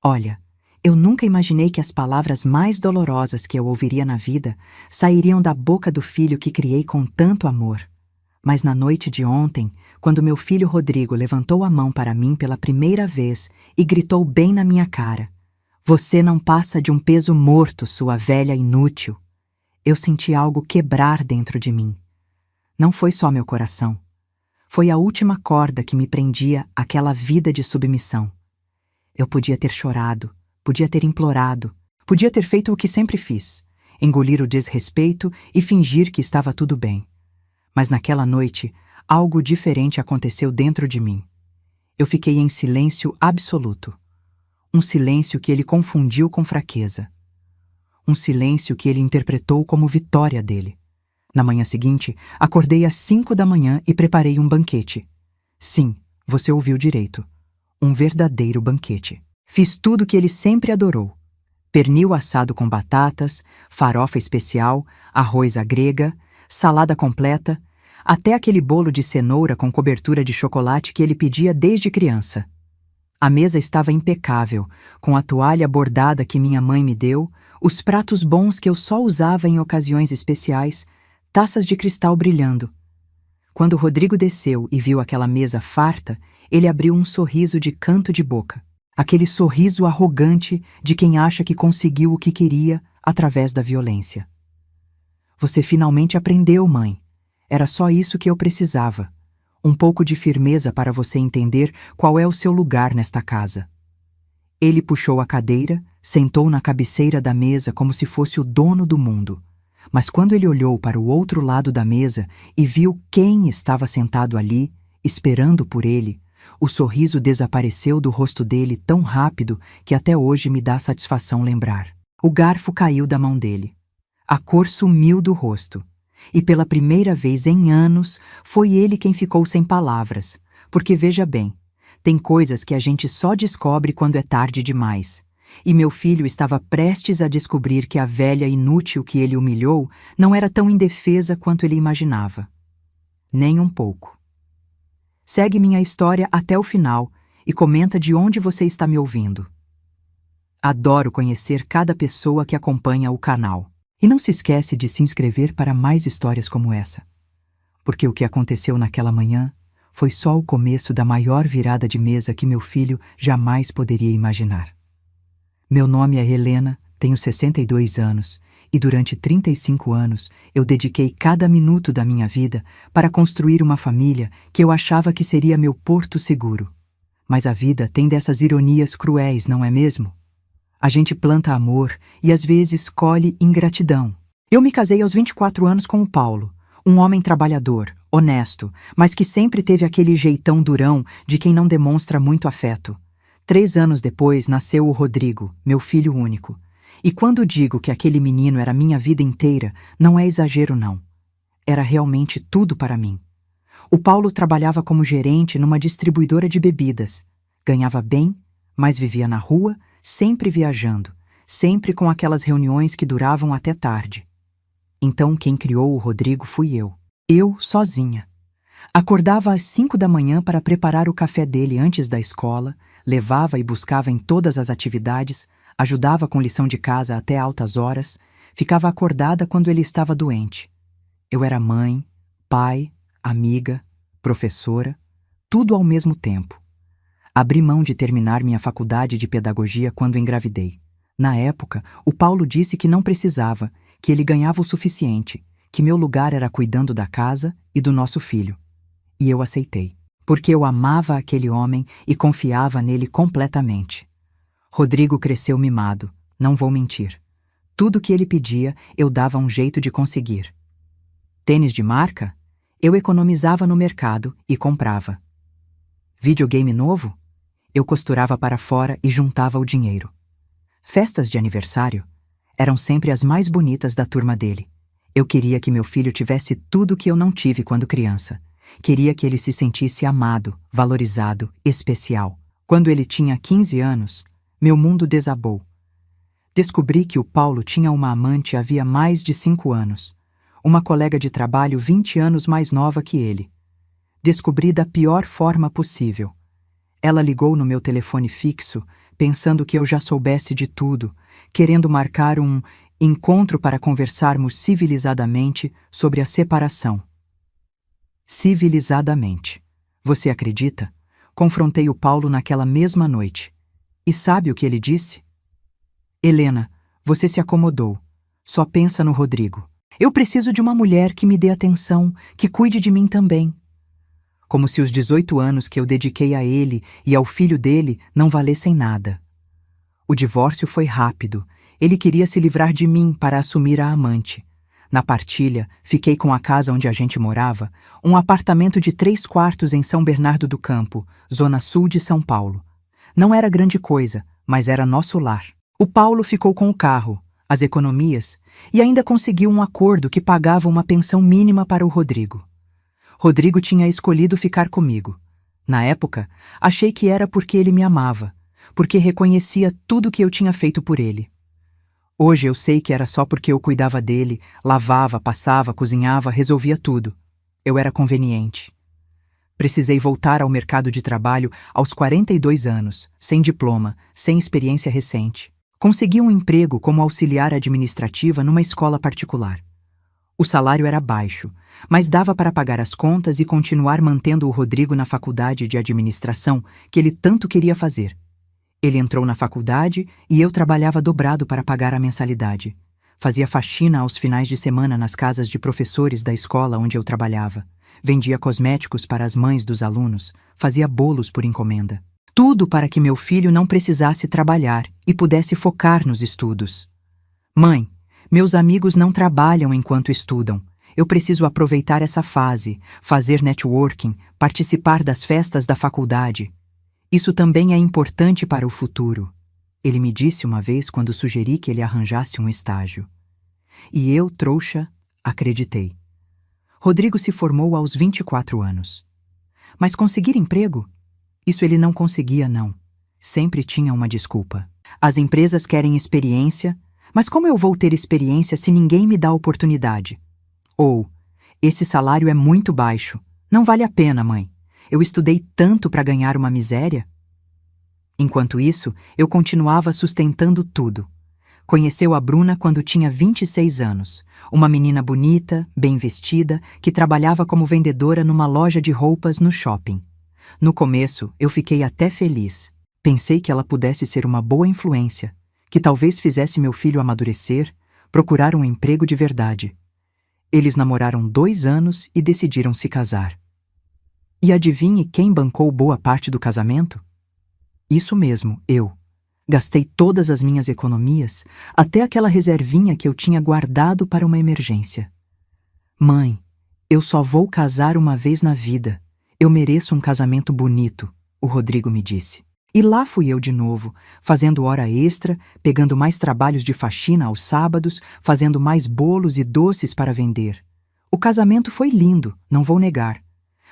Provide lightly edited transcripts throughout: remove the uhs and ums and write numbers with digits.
Olha, eu nunca imaginei que as palavras mais dolorosas que eu ouviria na vida sairiam da boca do filho que criei com tanto amor. Mas na noite de ontem, quando meu filho Rodrigo levantou a mão para mim pela primeira vez e gritou bem na minha cara: "Você não passa de um peso morto, sua velha inútil", eu senti algo quebrar dentro de mim. Não foi só meu coração. Foi a última corda que me prendia àquela vida de submissão. Eu podia ter chorado, podia ter implorado, podia ter feito o que sempre fiz, engolir o desrespeito e fingir que estava tudo bem. Mas naquela noite, algo diferente aconteceu dentro de mim. Eu fiquei em silêncio absoluto. Um silêncio que ele confundiu com fraqueza. Um silêncio que ele interpretou como vitória dele. Na manhã seguinte, acordei às 5 da manhã e preparei um banquete. Sim, você ouviu direito. Um verdadeiro banquete. Fiz tudo que ele sempre adorou. Pernil assado com batatas, farofa especial, arroz à grega, salada completa, até aquele bolo de cenoura com cobertura de chocolate que ele pedia desde criança. A mesa estava impecável, com a toalha bordada que minha mãe me deu, os pratos bons que eu só usava em ocasiões especiais, taças de cristal brilhando. Quando Rodrigo desceu e viu aquela mesa farta, ele abriu um sorriso de canto de boca. Aquele sorriso arrogante de quem acha que conseguiu o que queria através da violência. "Você finalmente aprendeu, mãe. Era só isso que eu precisava. Um pouco de firmeza para você entender qual é o seu lugar nesta casa." Ele puxou a cadeira, sentou na cabeceira da mesa como se fosse o dono do mundo. Mas quando ele olhou para o outro lado da mesa e viu quem estava sentado ali, esperando por ele, o sorriso desapareceu do rosto dele tão rápido que até hoje me dá satisfação lembrar. O garfo caiu da mão dele. A cor sumiu do rosto. E pela primeira vez em anos, foi ele quem ficou sem palavras. Porque veja bem, tem coisas que a gente só descobre quando é tarde demais. E meu filho estava prestes a descobrir que a velha inútil que ele humilhou não era tão indefesa quanto ele imaginava. Nem um pouco. Segue minha história até o final e comenta de onde você está me ouvindo. Adoro conhecer cada pessoa que acompanha o canal. E não se esquece de se inscrever para mais histórias como essa. Porque o que aconteceu naquela manhã foi só o começo da maior virada de mesa que meu filho jamais poderia imaginar. Meu nome é Helena, tenho 62 anos e durante 35 anos eu dediquei cada minuto da minha vida para construir uma família que eu achava que seria meu porto seguro. Mas a vida tem dessas ironias cruéis, não é mesmo? A gente planta amor e às vezes colhe ingratidão. Eu me casei aos 24 anos com o Paulo, um homem trabalhador, honesto, mas que sempre teve aquele jeitão durão de quem não demonstra muito afeto. 3 anos depois nasceu o Rodrigo, meu filho único. E quando digo que aquele menino era minha vida inteira, não é exagero não. Era realmente tudo para mim. O Paulo trabalhava como gerente numa distribuidora de bebidas. Ganhava bem, mas vivia na rua, sempre viajando, sempre com aquelas reuniões que duravam até tarde. Então quem criou o Rodrigo fui eu. Eu, sozinha. Acordava às 5 da manhã para preparar o café dele antes da escola, levava e buscava em todas as atividades, ajudava com lição de casa até altas horas, ficava acordada quando ele estava doente. Eu era mãe, pai, amiga, professora, tudo ao mesmo tempo. Abri mão de terminar minha faculdade de pedagogia quando engravidei. Na época, o Paulo disse que não precisava, que ele ganhava o suficiente, que meu lugar era cuidando da casa e do nosso filho. E eu aceitei, porque eu amava aquele homem e confiava nele completamente. Rodrigo cresceu mimado, não vou mentir. Tudo que ele pedia, eu dava um jeito de conseguir. Tênis de marca? Eu economizava no mercado e comprava. Videogame novo? Eu costurava para fora e juntava o dinheiro. Festas de aniversário? Eram sempre as mais bonitas da turma dele. Eu queria que meu filho tivesse tudo que eu não tive quando criança. Queria que ele se sentisse amado, valorizado, especial. Quando ele tinha 15 anos, meu mundo desabou. Descobri que o Paulo tinha uma amante havia mais de 5 anos. Uma colega de trabalho 20 anos mais nova que ele. Descobri da pior forma possível. Ela ligou no meu telefone fixo, pensando que eu já soubesse de tudo, querendo marcar um encontro para conversarmos civilizadamente sobre a separação. Civilizadamente. Você acredita? Confrontei o Paulo naquela mesma noite. E sabe o que ele disse? Helena, você se acomodou. Só pensa no Rodrigo. Eu preciso de uma mulher que me dê atenção, que cuide de mim também. Como se os 18 anos que eu dediquei a ele e ao filho dele não valessem nada. O divórcio foi rápido. Ele queria se livrar de mim para assumir a amante. Na partilha, fiquei com a casa onde a gente morava, um apartamento de 3 quartos em São Bernardo do Campo, zona sul de São Paulo. Não era grande coisa, mas era nosso lar. O Paulo ficou com o carro, as economias, e ainda conseguiu um acordo que pagava uma pensão mínima para o Rodrigo. Rodrigo tinha escolhido ficar comigo. Na época, achei que era porque ele me amava, porque reconhecia tudo que eu tinha feito por ele. Hoje eu sei que era só porque eu cuidava dele, lavava, passava, cozinhava, resolvia tudo. Eu era conveniente. Precisei voltar ao mercado de trabalho aos 42 anos, sem diploma, sem experiência recente. Consegui um emprego como auxiliar administrativa numa escola particular. O salário era baixo, mas dava para pagar as contas e continuar mantendo o Rodrigo na faculdade de administração que ele tanto queria fazer. Ele entrou na faculdade e eu trabalhava dobrado para pagar a mensalidade. Fazia faxina aos finais de semana nas casas de professores da escola onde eu trabalhava. Vendia cosméticos para as mães dos alunos, fazia bolos por encomenda. Tudo para que meu filho não precisasse trabalhar e pudesse focar nos estudos. Mãe, meus amigos não trabalham enquanto estudam. Eu preciso aproveitar essa fase, fazer networking, participar das festas da faculdade. Isso também é importante para o futuro. Ele me disse uma vez quando sugeri que ele arranjasse um estágio. E eu, trouxa, acreditei. Rodrigo se formou aos 24 anos. Mas conseguir emprego? Isso ele não conseguia, não. Sempre tinha uma desculpa. As empresas querem experiência, mas como eu vou ter experiência se ninguém me dá oportunidade? Ou, esse salário é muito baixo. Não vale a pena, mãe. Eu estudei tanto para ganhar uma miséria? Enquanto isso, eu continuava sustentando tudo. Conheceu a Bruna quando tinha 26 anos, uma menina bonita, bem vestida, que trabalhava como vendedora numa loja de roupas no shopping. No começo, eu fiquei até feliz. Pensei que ela pudesse ser uma boa influência, que talvez fizesse meu filho amadurecer, procurar um emprego de verdade. Eles namoraram 2 anos e decidiram se casar. E adivinhe quem bancou boa parte do casamento? Isso mesmo, eu. Gastei todas as minhas economias, até aquela reservinha que eu tinha guardado para uma emergência. Mãe, eu só vou casar uma vez na vida. Eu mereço um casamento bonito, o Rodrigo me disse. E lá fui eu de novo, fazendo hora extra, pegando mais trabalhos de faxina aos sábados, fazendo mais bolos e doces para vender. O casamento foi lindo, não vou negar.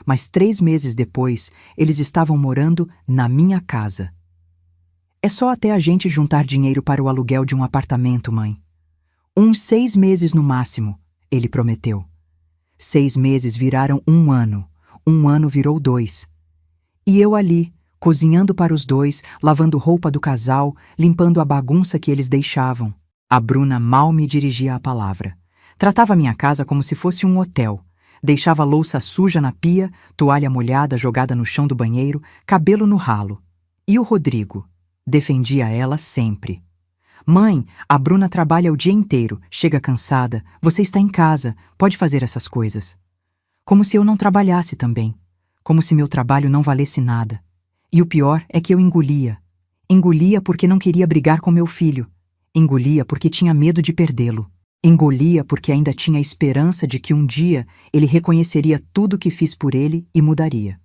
Mas 3 meses depois, eles estavam morando na minha casa. É só até a gente juntar dinheiro para o aluguel de um apartamento, mãe. Uns 6 meses no máximo, ele prometeu. 6 meses viraram 1 ano. 1 ano virou 2. E eu ali, cozinhando para os 2, lavando roupa do casal, limpando a bagunça que eles deixavam. A Bruna mal me dirigia a palavra. Tratava minha casa como se fosse um hotel. Deixava louça suja na pia, toalha molhada jogada no chão do banheiro, cabelo no ralo. E o Rodrigo? Defendia ela sempre. Mãe, a Bruna trabalha o dia inteiro, chega cansada, você está em casa, pode fazer essas coisas. Como se eu não trabalhasse também. Como se meu trabalho não valesse nada. E o pior é que eu engolia. Engolia porque não queria brigar com meu filho. Engolia porque tinha medo de perdê-lo. Engolia porque ainda tinha a esperança de que um dia ele reconheceria tudo que fiz por ele e mudaria.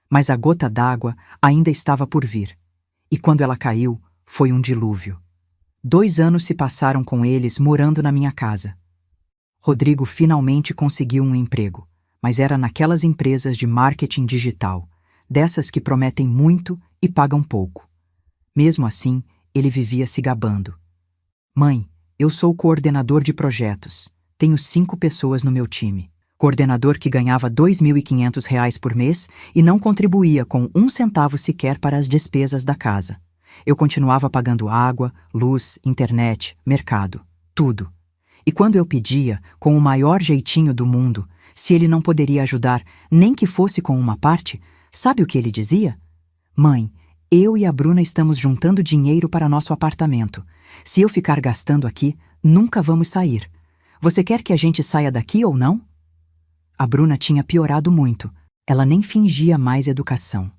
Mas a gota d'água ainda estava por vir. E quando ela caiu, foi um dilúvio. 2 anos se passaram com eles morando na minha casa. Rodrigo finalmente conseguiu um emprego, mas era naquelas empresas de marketing digital, dessas que prometem muito e pagam pouco. Mesmo assim, ele vivia se gabando. Mãe, eu sou coordenador de projetos. Tenho 5 pessoas no meu time. Coordenador que ganhava R$ 2.500 por mês e não contribuía com 1 centavo sequer para as despesas da casa. Eu continuava pagando água, luz, internet, mercado, tudo. E quando eu pedia, com o maior jeitinho do mundo, se ele não poderia ajudar, nem que fosse com uma parte, sabe o que ele dizia? Mãe, eu e a Bruna estamos juntando dinheiro para nosso apartamento. Se eu ficar gastando aqui, nunca vamos sair. Você quer que a gente saia daqui ou não? A Bruna tinha piorado muito. Ela nem fingia mais educação.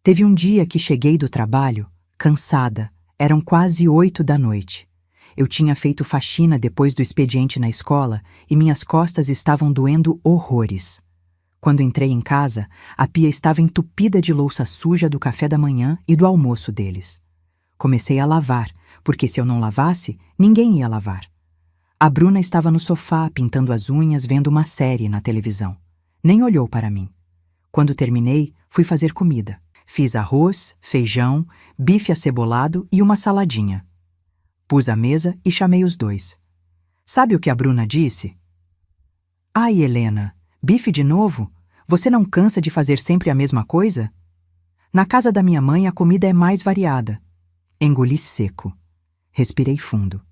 Teve um dia que cheguei do trabalho, cansada. Eram quase 8 da noite. Eu tinha feito faxina depois do expediente na escola e minhas costas estavam doendo horrores. Quando entrei em casa, a pia estava entupida de louça suja do café da manhã e do almoço deles. Comecei a lavar, porque se eu não lavasse, ninguém ia lavar. A Bruna estava no sofá, pintando as unhas, vendo uma série na televisão. Nem olhou para mim. Quando terminei, fui fazer comida. Fiz arroz, feijão, bife acebolado e uma saladinha. Pus a mesa e chamei os dois. Sabe o que a Bruna disse? Ai, Helena, bife de novo? Você não cansa de fazer sempre a mesma coisa? Na casa da minha mãe a comida é mais variada. Engoli seco. Respirei fundo.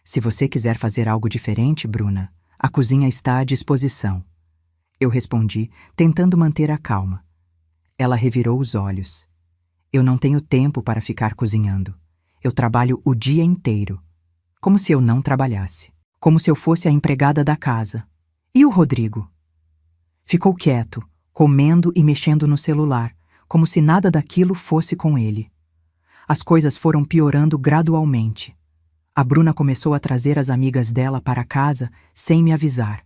Se você quiser fazer algo diferente, Bruna, a cozinha está à disposição. Eu respondi, tentando manter a calma. Ela revirou os olhos. Eu não tenho tempo para ficar cozinhando. Eu trabalho o dia inteiro. Como se eu não trabalhasse. Como se eu fosse a empregada da casa. E o Rodrigo? Ficou quieto, comendo e mexendo no celular, como se nada daquilo fosse com ele. As coisas foram piorando gradualmente. A Bruna começou a trazer as amigas dela para casa sem me avisar.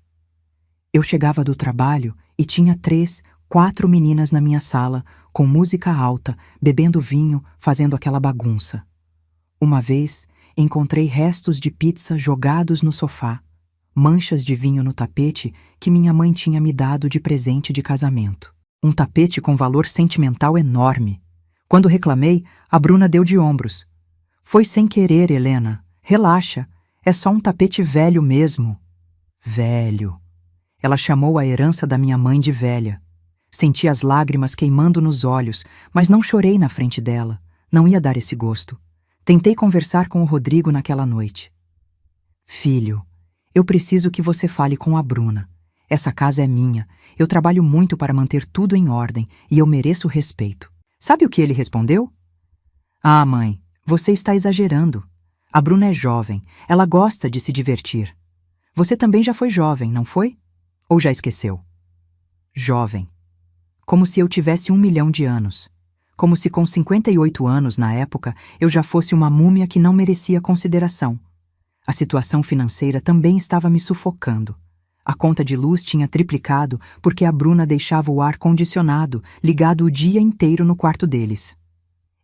Eu chegava do trabalho e tinha 3, 4 meninas na minha sala, com música alta, bebendo vinho, fazendo aquela bagunça. Uma vez, encontrei restos de pizza jogados no sofá, manchas de vinho no tapete que minha mãe tinha me dado de presente de casamento. Um tapete com valor sentimental enorme. Quando reclamei, a Bruna deu de ombros. Foi sem querer, Helena. Relaxa, é só um tapete velho mesmo. Velho. Ela chamou a herança da minha mãe de velha. Senti as lágrimas queimando nos olhos, mas não chorei na frente dela. Não ia dar esse gosto. Tentei conversar com o Rodrigo naquela noite. Filho, eu preciso que você fale com a Bruna. Essa casa é minha. Eu trabalho muito para manter tudo em ordem e eu mereço respeito. Sabe o que ele respondeu? Ah, mãe, você está exagerando. A Bruna é jovem. Ela gosta de se divertir. Você também já foi jovem, não foi? Ou já esqueceu? Jovem. Como se eu tivesse 1 milhão de anos. Como se com 58 anos, na época, eu já fosse uma múmia que não merecia consideração. A situação financeira também estava me sufocando. A conta de luz tinha triplicado porque a Bruna deixava o ar-condicionado ligado o dia inteiro no quarto deles.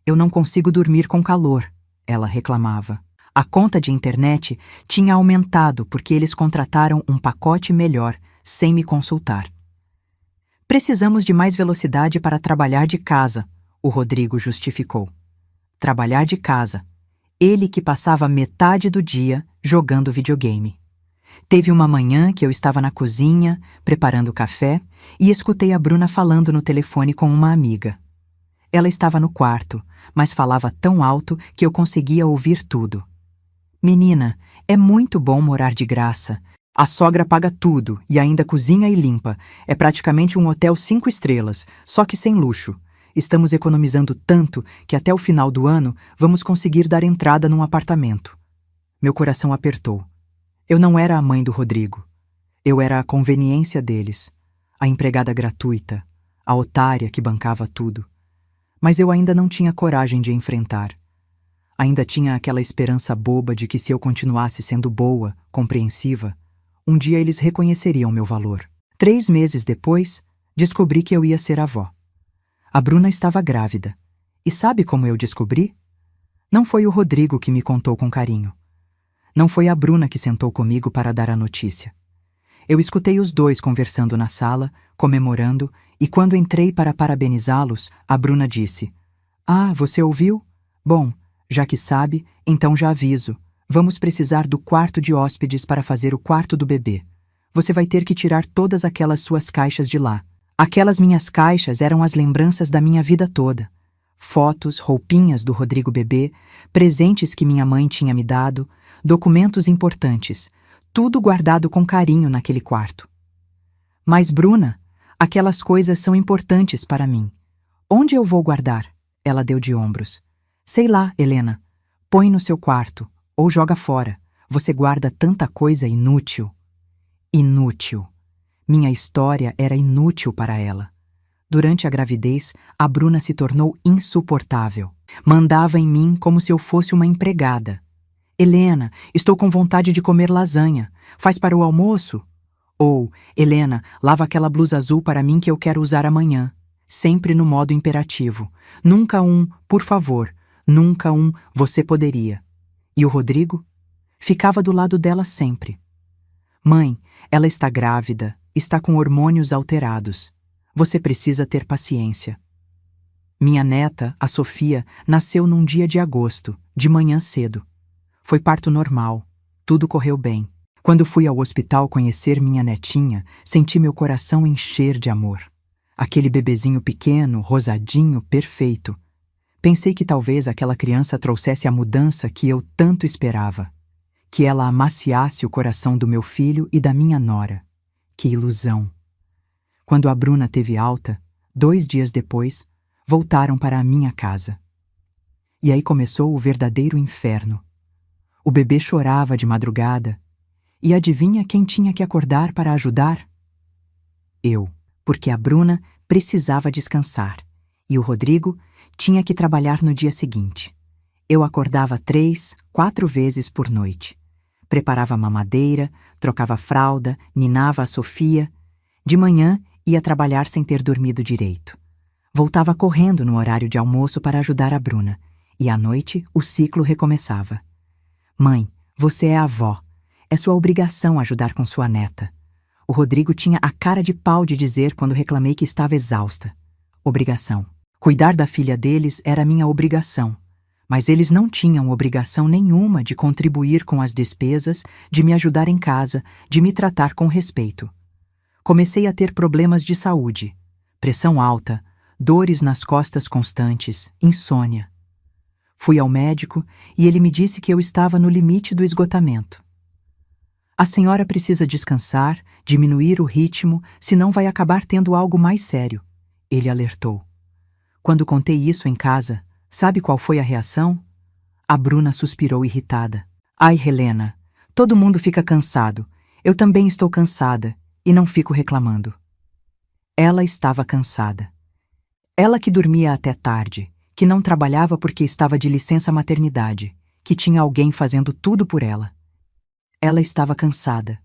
Eu não consigo dormir com calor, ela reclamava. A conta de internet tinha aumentado porque eles contrataram um pacote melhor, sem me consultar. Precisamos de mais velocidade para trabalhar de casa, o Rodrigo justificou. Trabalhar de casa. Ele que passava metade do dia jogando videogame. Teve uma manhã que eu estava na cozinha, preparando café, e escutei a Bruna falando no telefone com uma amiga. Ela estava no quarto, mas falava tão alto que eu conseguia ouvir tudo. Menina, é muito bom morar de graça. A sogra paga tudo e ainda cozinha e limpa. É praticamente um hotel 5 estrelas, só que sem luxo. Estamos economizando tanto que até o final do ano vamos conseguir dar entrada num apartamento. Meu coração apertou. Eu não era a mãe do Rodrigo. Eu era a conveniência deles, a empregada gratuita, a otária que bancava tudo. Mas eu ainda não tinha coragem de enfrentar. Ainda tinha aquela esperança boba de que se eu continuasse sendo boa, compreensiva, um dia eles reconheceriam meu valor. 3 meses depois, descobri que eu ia ser avó. A Bruna estava grávida. E sabe como eu descobri? Não foi o Rodrigo que me contou com carinho. Não foi a Bruna que sentou comigo para dar a notícia. Eu escutei os dois conversando na sala, comemorando, e quando entrei para parabenizá-los, a Bruna disse: Ah, você ouviu? Bom, já que sabe, então já aviso. Vamos precisar do quarto de hóspedes para fazer o quarto do bebê. Você vai ter que tirar todas aquelas suas caixas de lá. Aquelas minhas caixas eram as lembranças da minha vida toda. Fotos, roupinhas do Rodrigo bebê, presentes que minha mãe tinha me dado, documentos importantes, tudo guardado com carinho naquele quarto. Mas, Bruna, aquelas coisas são importantes para mim. Onde eu vou guardar? Ela deu de ombros. Sei lá, Helena. Põe no seu quarto, ou joga fora. Você guarda tanta coisa inútil. Inútil. Minha história era inútil para ela. Durante a gravidez, a Bruna se tornou insuportável. Mandava em mim como se eu fosse uma empregada. Helena, estou com vontade de comer lasanha. Faz para o almoço? Ou, Helena, lava aquela blusa azul para mim que eu quero usar amanhã. Sempre no modo imperativo. Nunca um, por favor. Nunca um, você poderia. E o Rodrigo? Ficava do lado dela sempre. Mãe, ela está grávida, está com hormônios alterados. Você precisa ter paciência. Minha neta, a Sofia, nasceu num dia de agosto, de manhã cedo. Foi parto normal. Tudo correu bem. Quando fui ao hospital conhecer minha netinha, senti meu coração encher de amor. Aquele bebezinho pequeno, rosadinho, perfeito. Pensei que talvez aquela criança trouxesse a mudança que eu tanto esperava. Que ela amaciasse o coração do meu filho e da minha nora. Que ilusão! Quando a Bruna teve alta, 2 dias depois, voltaram para a minha casa. E aí começou o verdadeiro inferno. O bebê chorava de madrugada. E adivinha quem tinha que acordar para ajudar? Eu, porque a Bruna precisava descansar e o Rodrigo tinha que trabalhar no dia seguinte. Eu acordava 3, 4 vezes por noite. Preparava a mamadeira, trocava fralda, ninava a Sofia. De manhã, ia trabalhar sem ter dormido direito. Voltava correndo no horário de almoço para ajudar a Bruna. E à noite, o ciclo recomeçava. Mãe, você é a avó. É sua obrigação ajudar com sua neta. O Rodrigo tinha a cara de pau de dizer quando reclamei que estava exausta. Obrigação. Cuidar da filha deles era minha obrigação. Mas eles não tinham obrigação nenhuma de contribuir com as despesas, de me ajudar em casa, de me tratar com respeito. Comecei a ter problemas de saúde. Pressão alta, dores nas costas constantes, insônia. Fui ao médico e ele me disse que eu estava no limite do esgotamento. A senhora precisa descansar, diminuir o ritmo, senão vai acabar tendo algo mais sério. Ele alertou. Quando contei isso em casa, sabe qual foi a reação? A Bruna suspirou irritada. Ai, Helena, todo mundo fica cansado. Eu também estou cansada e não fico reclamando. Ela estava cansada. Ela que dormia até tarde, que não trabalhava porque estava de licença maternidade, que tinha alguém fazendo tudo por ela. Ela estava cansada.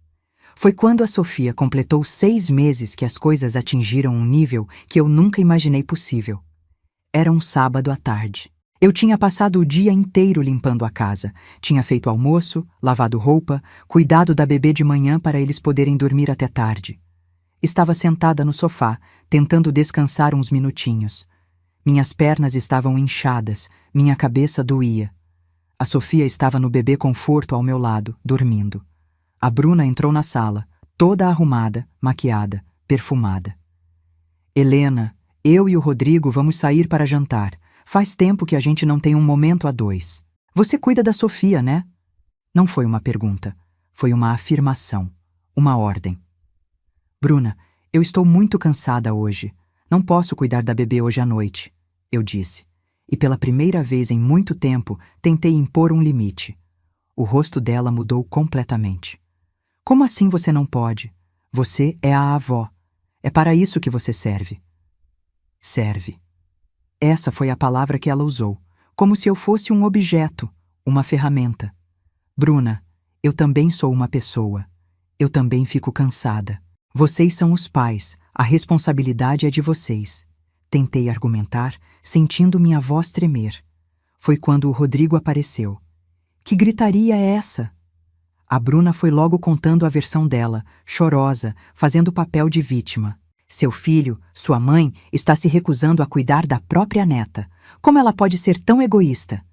Foi quando a Sofia completou 6 meses que as coisas atingiram um nível que eu nunca imaginei possível. Era um sábado à tarde. Eu tinha passado o dia inteiro limpando a casa. Tinha feito almoço, lavado roupa, cuidado da bebê de manhã para eles poderem dormir até tarde. Estava sentada no sofá, tentando descansar uns minutinhos. Minhas pernas estavam inchadas, minha cabeça doía. A Sofia estava no bebê conforto ao meu lado, dormindo. A Bruna entrou na sala, toda arrumada, maquiada, perfumada. Helena, eu e o Rodrigo vamos sair para jantar. Faz tempo que a gente não tem um momento a 2. Você cuida da Sofia, né? Não foi uma pergunta, foi uma afirmação, uma ordem. Bruna, eu estou muito cansada hoje. Não posso cuidar da bebê hoje à noite, eu disse. E pela primeira vez em muito tempo, tentei impor um limite. O rosto dela mudou completamente. Como assim você não pode? Você é a avó. É para isso que você serve. Serve. Essa foi a palavra que ela usou, como se eu fosse um objeto, uma ferramenta. Bruna, eu também sou uma pessoa. Eu também fico cansada. Vocês são os pais, a responsabilidade é de vocês. Tentei argumentar, sentindo minha voz tremer. Foi quando o Rodrigo apareceu. Que gritaria é essa? A Bruna foi logo contando a versão dela, chorosa, fazendo o papel de vítima. Seu filho, sua mãe, está se recusando a cuidar da própria neta. Como ela pode ser tão egoísta?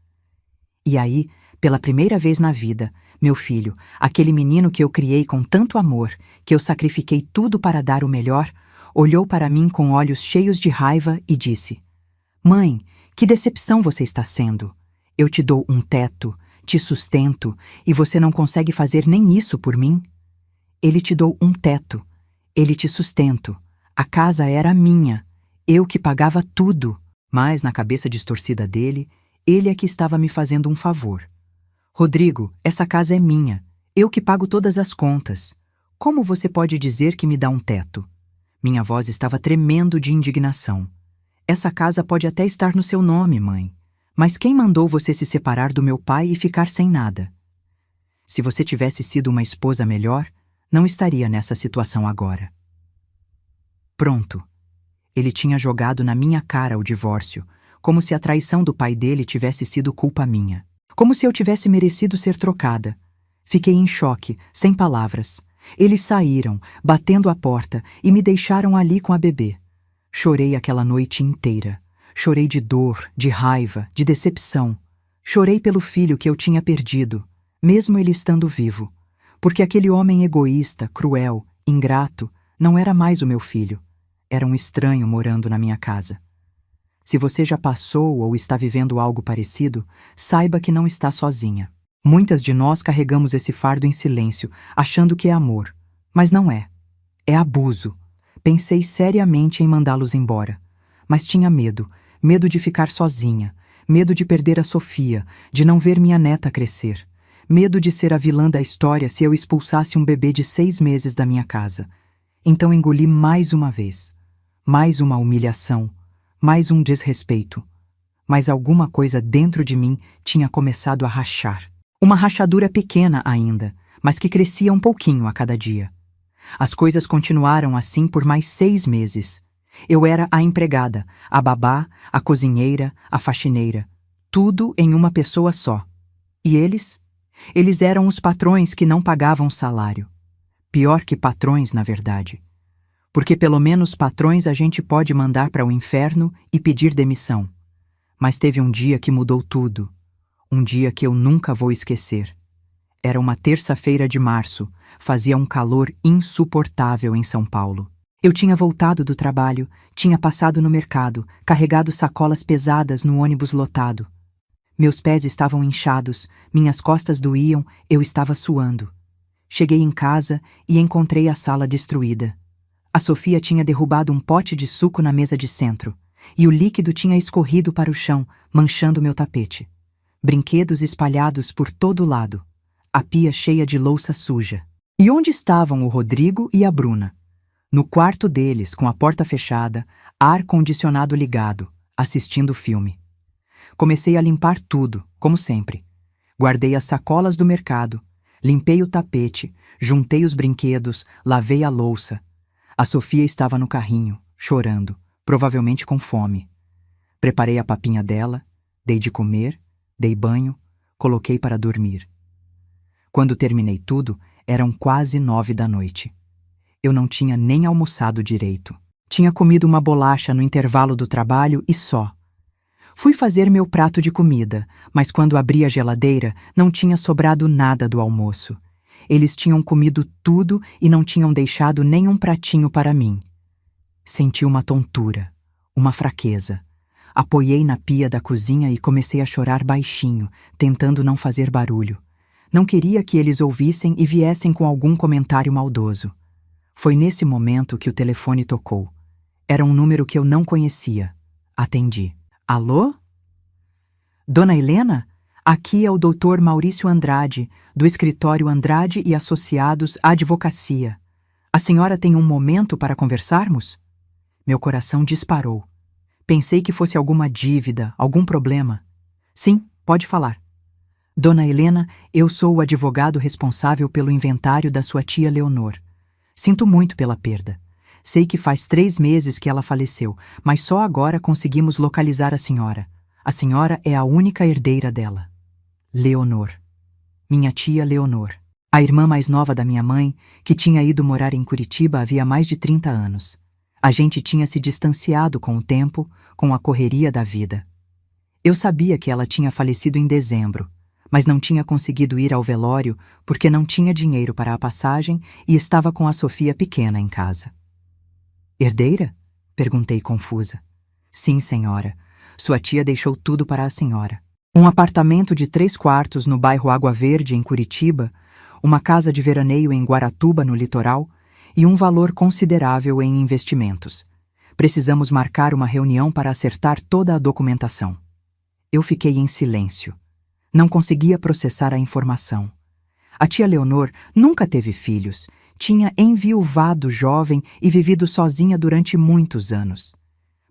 E aí, pela primeira vez na vida, meu filho, aquele menino que eu criei com tanto amor, que eu sacrifiquei tudo para dar o melhor, olhou para mim com olhos cheios de raiva e disse: Mãe, Que decepção você está sendo! Eu te dou um teto, te sustento, e você não consegue fazer nem isso por mim? Ele te dou um teto, ele te sustento. A casa era minha, eu que pagava tudo. Mas, na cabeça distorcida dele, ele é que estava me fazendo um favor. Rodrigo, essa casa é minha, eu que pago todas as contas. Como você pode dizer que me dá um teto? Minha voz estava tremendo de indignação. Essa casa pode até estar no seu nome, mãe. Mas quem mandou você se separar do meu pai e ficar sem nada? Se você tivesse sido uma esposa melhor, não estaria nessa situação agora. Pronto. Ele tinha jogado na minha cara o divórcio, como se a traição do pai dele tivesse sido culpa minha. Como se eu tivesse merecido ser trocada. Fiquei em choque, sem palavras. Eles saíram, batendo a porta, e me deixaram ali com a bebê. Chorei aquela noite inteira. Chorei de dor, de raiva, de decepção. Chorei pelo filho que eu tinha perdido, mesmo ele estando vivo. Porque aquele homem egoísta, cruel, ingrato, não era mais o meu filho. Era um estranho morando na minha casa. Se você já passou ou está vivendo algo parecido, saiba que não está sozinha. Muitas de nós carregamos esse fardo em silêncio, achando que é amor. Mas não é. É abuso. Pensei seriamente em mandá-los embora. Mas tinha medo. Medo de ficar sozinha. Medo de perder a Sofia, de não ver minha neta crescer. Medo de ser a vilã da história se eu expulsasse um bebê de 6 meses da minha casa. Então engoli mais uma vez. Mais uma humilhação. Mais um desrespeito. Mas alguma coisa dentro de mim tinha começado a rachar. Uma rachadura pequena ainda, mas que crescia um pouquinho a cada dia. As coisas continuaram assim por mais 6 meses. Eu era a empregada, a babá, a cozinheira, a faxineira. Tudo em uma pessoa só. E eles? Eles eram os patrões que não pagavam salário. Pior que patrões, na verdade. Porque pelo menos patrões a gente pode mandar para o inferno e pedir demissão. Mas teve um dia que mudou tudo. Um dia que eu nunca vou esquecer. Era uma terça-feira de março. Fazia um calor insuportável em São Paulo. Eu tinha voltado do trabalho, tinha passado no mercado, carregado sacolas pesadas no ônibus lotado. Meus pés estavam inchados, minhas costas doíam, eu estava suando. Cheguei em casa e encontrei a sala destruída. A Sofia tinha derrubado um pote de suco na mesa de centro, e o líquido tinha escorrido para o chão, manchando meu tapete. Brinquedos espalhados por todo lado. A pia cheia de louça suja. E onde estavam o Rodrigo e a Bruna? No quarto deles, com a porta fechada, ar-condicionado ligado, assistindo filme. Comecei a limpar tudo, como sempre. Guardei as sacolas do mercado, limpei o tapete, juntei os brinquedos, lavei a louça. A Sofia estava no carrinho, chorando, provavelmente com fome. Preparei a papinha dela, dei de comer, dei banho, coloquei para dormir. Quando terminei tudo, eram quase 9 da noite. Eu não tinha nem almoçado direito. Tinha comido uma bolacha no intervalo do trabalho e só. Fui fazer meu prato de comida, mas quando abri a geladeira, não tinha sobrado nada do almoço. Eles tinham comido tudo e não tinham deixado nem um pratinho para mim. Senti uma tontura, uma fraqueza. Apoiei na pia da cozinha e comecei a chorar baixinho, tentando não fazer barulho. Não queria que eles ouvissem e viessem com algum comentário maldoso. Foi nesse momento que o telefone tocou. Era um número que eu não conhecia. Atendi. Alô? Dona Helena? Aqui é o Dr. Maurício Andrade, do escritório Andrade e Associados Advocacia. A senhora tem um momento para conversarmos? Meu coração disparou. Pensei que fosse alguma dívida, algum problema. Sim, pode falar. Dona Helena, eu sou o advogado responsável pelo inventário da sua tia Leonor. Sinto muito pela perda. Sei que faz 3 meses que ela faleceu, mas só agora conseguimos localizar a senhora. A senhora é a única herdeira dela. Leonor. Minha tia Leonor. A irmã mais nova da minha mãe, que tinha ido morar em Curitiba havia mais de 30 anos. A gente tinha se distanciado com o tempo, com a correria da vida. Eu sabia que ela tinha falecido em dezembro, mas não tinha conseguido ir ao velório porque não tinha dinheiro para a passagem e estava com a Sofia pequena em casa. Herdeira? Perguntei confusa. Sim, senhora. Sua tia deixou tudo para a senhora. Um apartamento de 3 quartos no bairro Água Verde, em Curitiba, uma casa de veraneio em Guaratuba, no litoral, e um valor considerável em investimentos. Precisamos marcar uma reunião para acertar toda a documentação. Eu fiquei em silêncio. Não conseguia processar a informação. A tia Leonor nunca teve filhos, tinha enviuvado jovem e vivido sozinha durante muitos anos.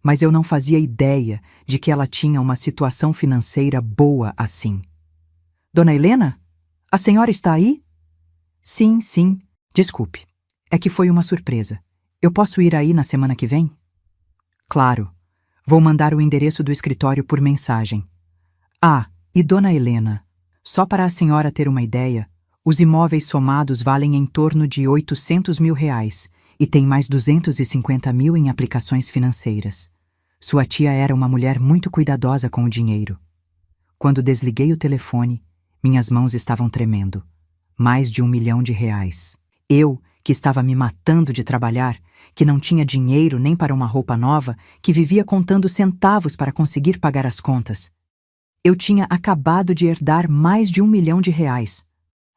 Mas eu não fazia ideia de que ela tinha uma situação financeira boa assim. Dona Helena? A senhora está aí? Sim, sim. Desculpe. É que foi uma surpresa. Eu posso ir aí na semana que vem? Claro. Vou mandar o endereço do escritório por mensagem. Ah, e Dona Helena, só para a senhora ter uma ideia, os imóveis somados valem em torno de R$ 800 mil e tem mais 250 mil em aplicações financeiras. Sua tia era uma mulher muito cuidadosa com o dinheiro. Quando desliguei o telefone, minhas mãos estavam tremendo. Mais de R$ 1 milhão. Eu, que estava me matando de trabalhar, que não tinha dinheiro nem para uma roupa nova, que vivia contando centavos para conseguir pagar as contas. Eu tinha acabado de herdar mais de R$ 1 milhão.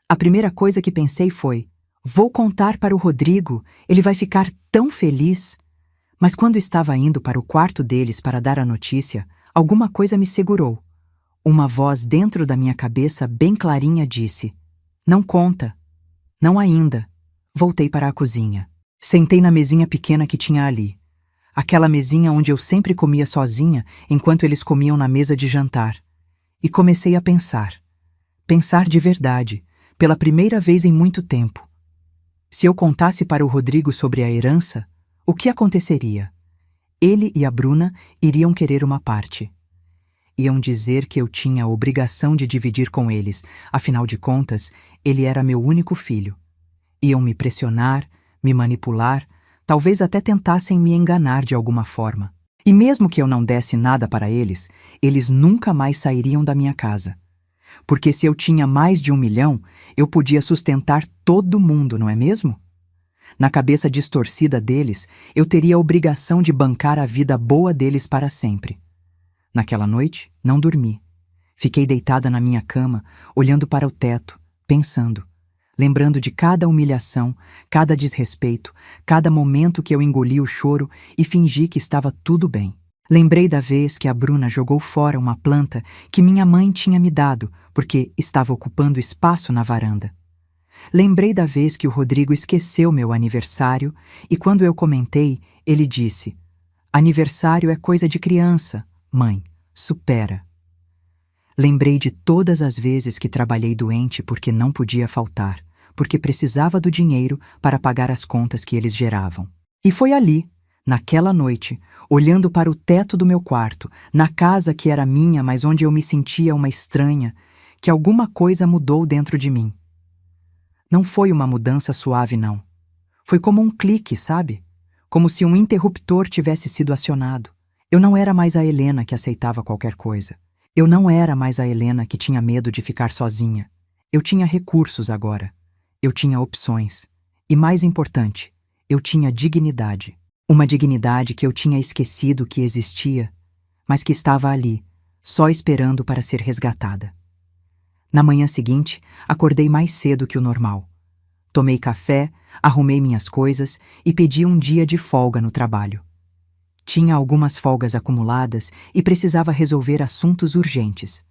A primeira coisa que pensei foi: vou contar para o Rodrigo, ele vai ficar tão feliz. Mas quando estava indo para o quarto deles para dar a notícia, alguma coisa me segurou. Uma voz dentro da minha cabeça, bem clarinha, disse: não conta. Não ainda. Voltei para a cozinha. Sentei na mesinha pequena que tinha ali. Aquela mesinha onde eu sempre comia sozinha enquanto eles comiam na mesa de jantar. E comecei a pensar. Pensar de verdade, pela primeira vez em muito tempo. Se eu contasse para o Rodrigo sobre a herança, o que aconteceria? Ele e a Bruna iriam querer uma parte. Iam dizer que eu tinha a obrigação de dividir com eles, afinal de contas, ele era meu único filho. Iam me pressionar, me manipular, talvez até tentassem me enganar de alguma forma. E mesmo que eu não desse nada para eles, eles nunca mais sairiam da minha casa. Porque se eu tinha mais de R$ 1 milhão, eu podia sustentar todo mundo, não é mesmo? Na cabeça distorcida deles, eu teria a obrigação de bancar a vida boa deles para sempre. Naquela noite, não dormi. Fiquei deitada na minha cama, olhando para o teto, pensando, lembrando de cada humilhação, cada desrespeito, cada momento que eu engoli o choro e fingi que estava tudo bem. Lembrei da vez que a Bruna jogou fora uma planta que minha mãe tinha me dado porque estava ocupando espaço na varanda. Lembrei da vez que o Rodrigo esqueceu meu aniversário e quando eu comentei, ele disse: aniversário é coisa de criança, mãe, supera. Lembrei de todas as vezes que trabalhei doente porque não podia faltar, porque precisava do dinheiro para pagar as contas que eles geravam. E foi ali, naquela noite, olhando para o teto do meu quarto, na casa que era minha, mas onde eu me sentia uma estranha, que alguma coisa mudou dentro de mim. Não foi uma mudança suave, não. Foi como um clique, sabe? Como se um interruptor tivesse sido acionado. Eu não era mais a Helena que aceitava qualquer coisa. Eu não era mais a Helena que tinha medo de ficar sozinha. Eu tinha recursos agora. Eu tinha opções. E mais importante, eu tinha dignidade. Uma dignidade que eu tinha esquecido que existia, mas que estava ali, só esperando para ser resgatada. Na manhã seguinte, acordei mais cedo que o normal. Tomei café, arrumei minhas coisas e pedi um dia de folga no trabalho. Tinha algumas folgas acumuladas e precisava resolver assuntos urgentes.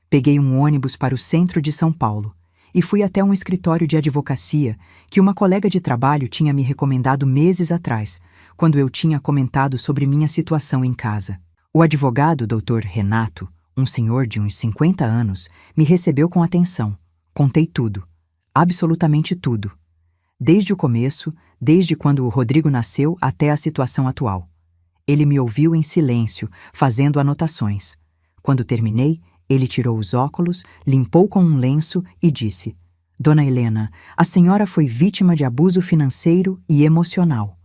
Peguei um ônibus para o centro de São Paulo e fui até um escritório de advocacia que uma colega de trabalho tinha me recomendado meses atrás, quando eu tinha comentado sobre minha situação em casa. O advogado, Dr. Renato, um senhor de uns 50 anos, me recebeu com atenção. Contei tudo, absolutamente tudo. Desde o começo, desde quando o Rodrigo nasceu até a situação atual. Ele me ouviu em silêncio, fazendo anotações. Quando terminei, ele tirou os óculos, limpou com um lenço e disse: Dona Helena, a senhora foi vítima de abuso financeiro e emocional.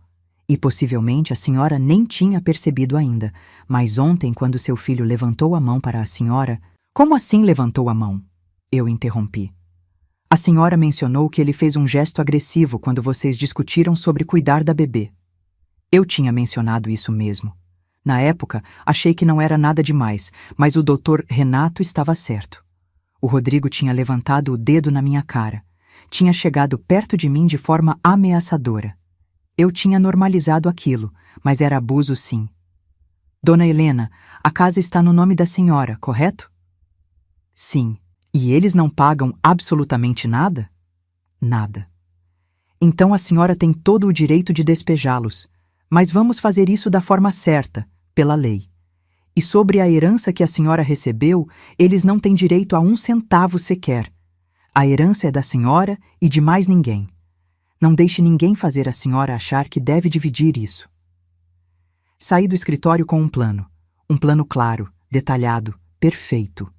E possivelmente a senhora nem tinha percebido ainda, mas ontem, quando seu filho levantou a mão para a senhora... Como assim levantou a mão? Eu interrompi. A senhora mencionou que ele fez um gesto agressivo quando vocês discutiram sobre cuidar da bebê. Eu tinha mencionado isso mesmo. Na época, achei que não era nada demais, mas o Dr. Renato estava certo. O Rodrigo tinha levantado o dedo na minha cara. Tinha chegado perto de mim de forma ameaçadora. Eu tinha normalizado aquilo, mas era abuso sim. Dona Helena, a casa está no nome da senhora, correto? Sim. E eles não pagam absolutamente nada? Nada. Então a senhora tem todo o direito de despejá-los. Mas vamos fazer isso da forma certa, pela lei. E sobre a herança que a senhora recebeu, eles não têm direito a 1 centavo sequer. A herança é da senhora e de mais ninguém. Não deixe ninguém fazer a senhora achar que deve dividir isso. Saí do escritório com um plano claro, detalhado, perfeito.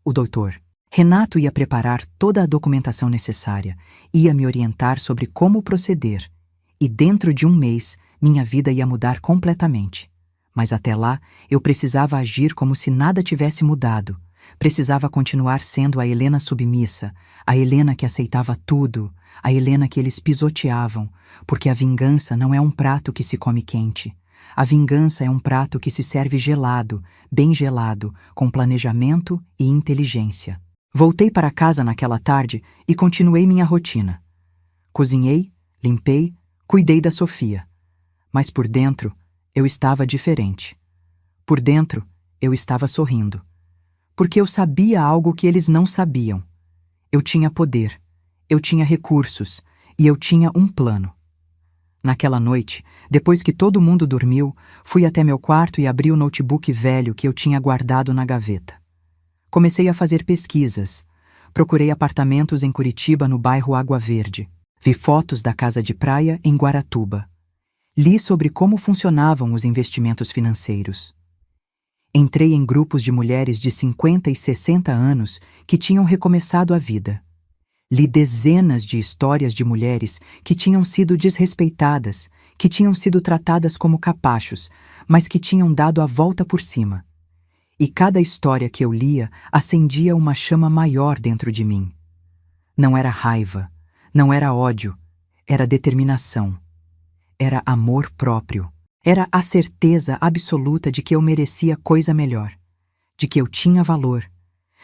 O doutor Renato ia preparar toda a documentação necessária, ia me orientar sobre como proceder, e dentro de 1 mês minha vida ia mudar completamente. Mas até lá, eu precisava agir como se nada tivesse mudado. Precisava continuar sendo a Helena submissa, a Helena que aceitava tudo, a Helena que eles pisoteavam, porque a vingança não é um prato que se come quente. A vingança é um prato que se serve gelado, bem gelado, com planejamento e inteligência. Voltei para casa naquela tarde e continuei minha rotina. Cozinhei, limpei, cuidei da Sofia. Mas por dentro, eu estava diferente. Por dentro, eu estava sorrindo. Porque eu sabia algo que eles não sabiam. Eu tinha poder, eu tinha recursos e eu tinha um plano. Naquela noite, depois que todo mundo dormiu, fui até meu quarto e abri o notebook velho que eu tinha guardado na gaveta. Comecei a fazer pesquisas. Procurei apartamentos em Curitiba, no bairro Água Verde. Vi fotos da casa de praia em Guaratuba. Li sobre como funcionavam os investimentos financeiros. Entrei em grupos de mulheres de 50 e 60 anos que tinham recomeçado a vida. Li dezenas de histórias de mulheres que tinham sido desrespeitadas, que tinham sido tratadas como capachos, mas que tinham dado a volta por cima. E cada história que eu lia acendia uma chama maior dentro de mim. Não era raiva, não era ódio, era determinação. Era amor próprio. Era a certeza absoluta de que eu merecia coisa melhor, de que eu tinha valor,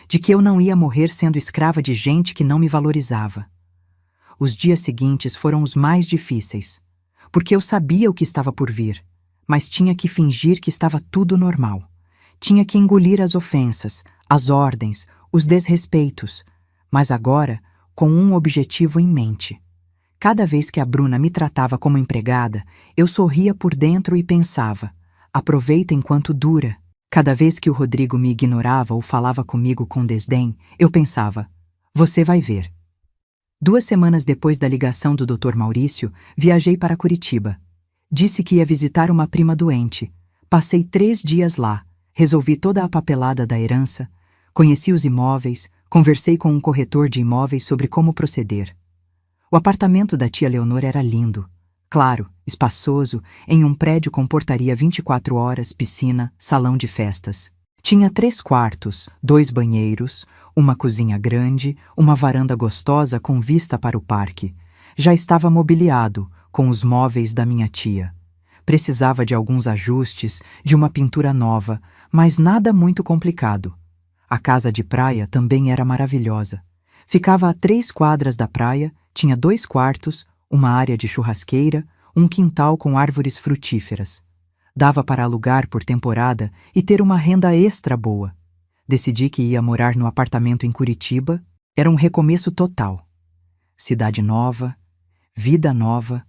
de que eu não ia morrer sendo escrava de gente que não me valorizava. Os dias seguintes foram os mais difíceis, porque eu sabia o que estava por vir, mas tinha que fingir que estava tudo normal. Tinha que engolir as ofensas, as ordens, os desrespeitos, mas agora com um objetivo em mente. Cada vez que a Bruna me tratava como empregada, eu sorria por dentro e pensava: aproveita enquanto dura. Cada vez que o Rodrigo me ignorava ou falava comigo com desdém, eu pensava: você vai ver. 2 semanas depois da ligação do Dr. Maurício, viajei para Curitiba. Disse que ia visitar uma prima doente. Passei 3 dias lá, resolvi toda a papelada da herança, conheci os imóveis, conversei com um corretor de imóveis sobre como proceder. O apartamento da tia Leonor era lindo, claro, espaçoso, em um prédio com portaria 24 horas, piscina, salão de festas. Tinha 3 quartos, 2 banheiros, uma cozinha grande, uma varanda gostosa com vista para o parque. Já estava mobiliado, com os móveis da minha tia. Precisava de alguns ajustes, de uma pintura nova, mas nada muito complicado. A casa de praia também era maravilhosa. Ficava a 3 quadras da praia, tinha 2 quartos, uma área de churrasqueira, um quintal com árvores frutíferas. Dava para alugar por temporada e ter uma renda extra boa. Decidi que ia morar no apartamento em Curitiba. Era um recomeço total. Cidade nova, vida nova,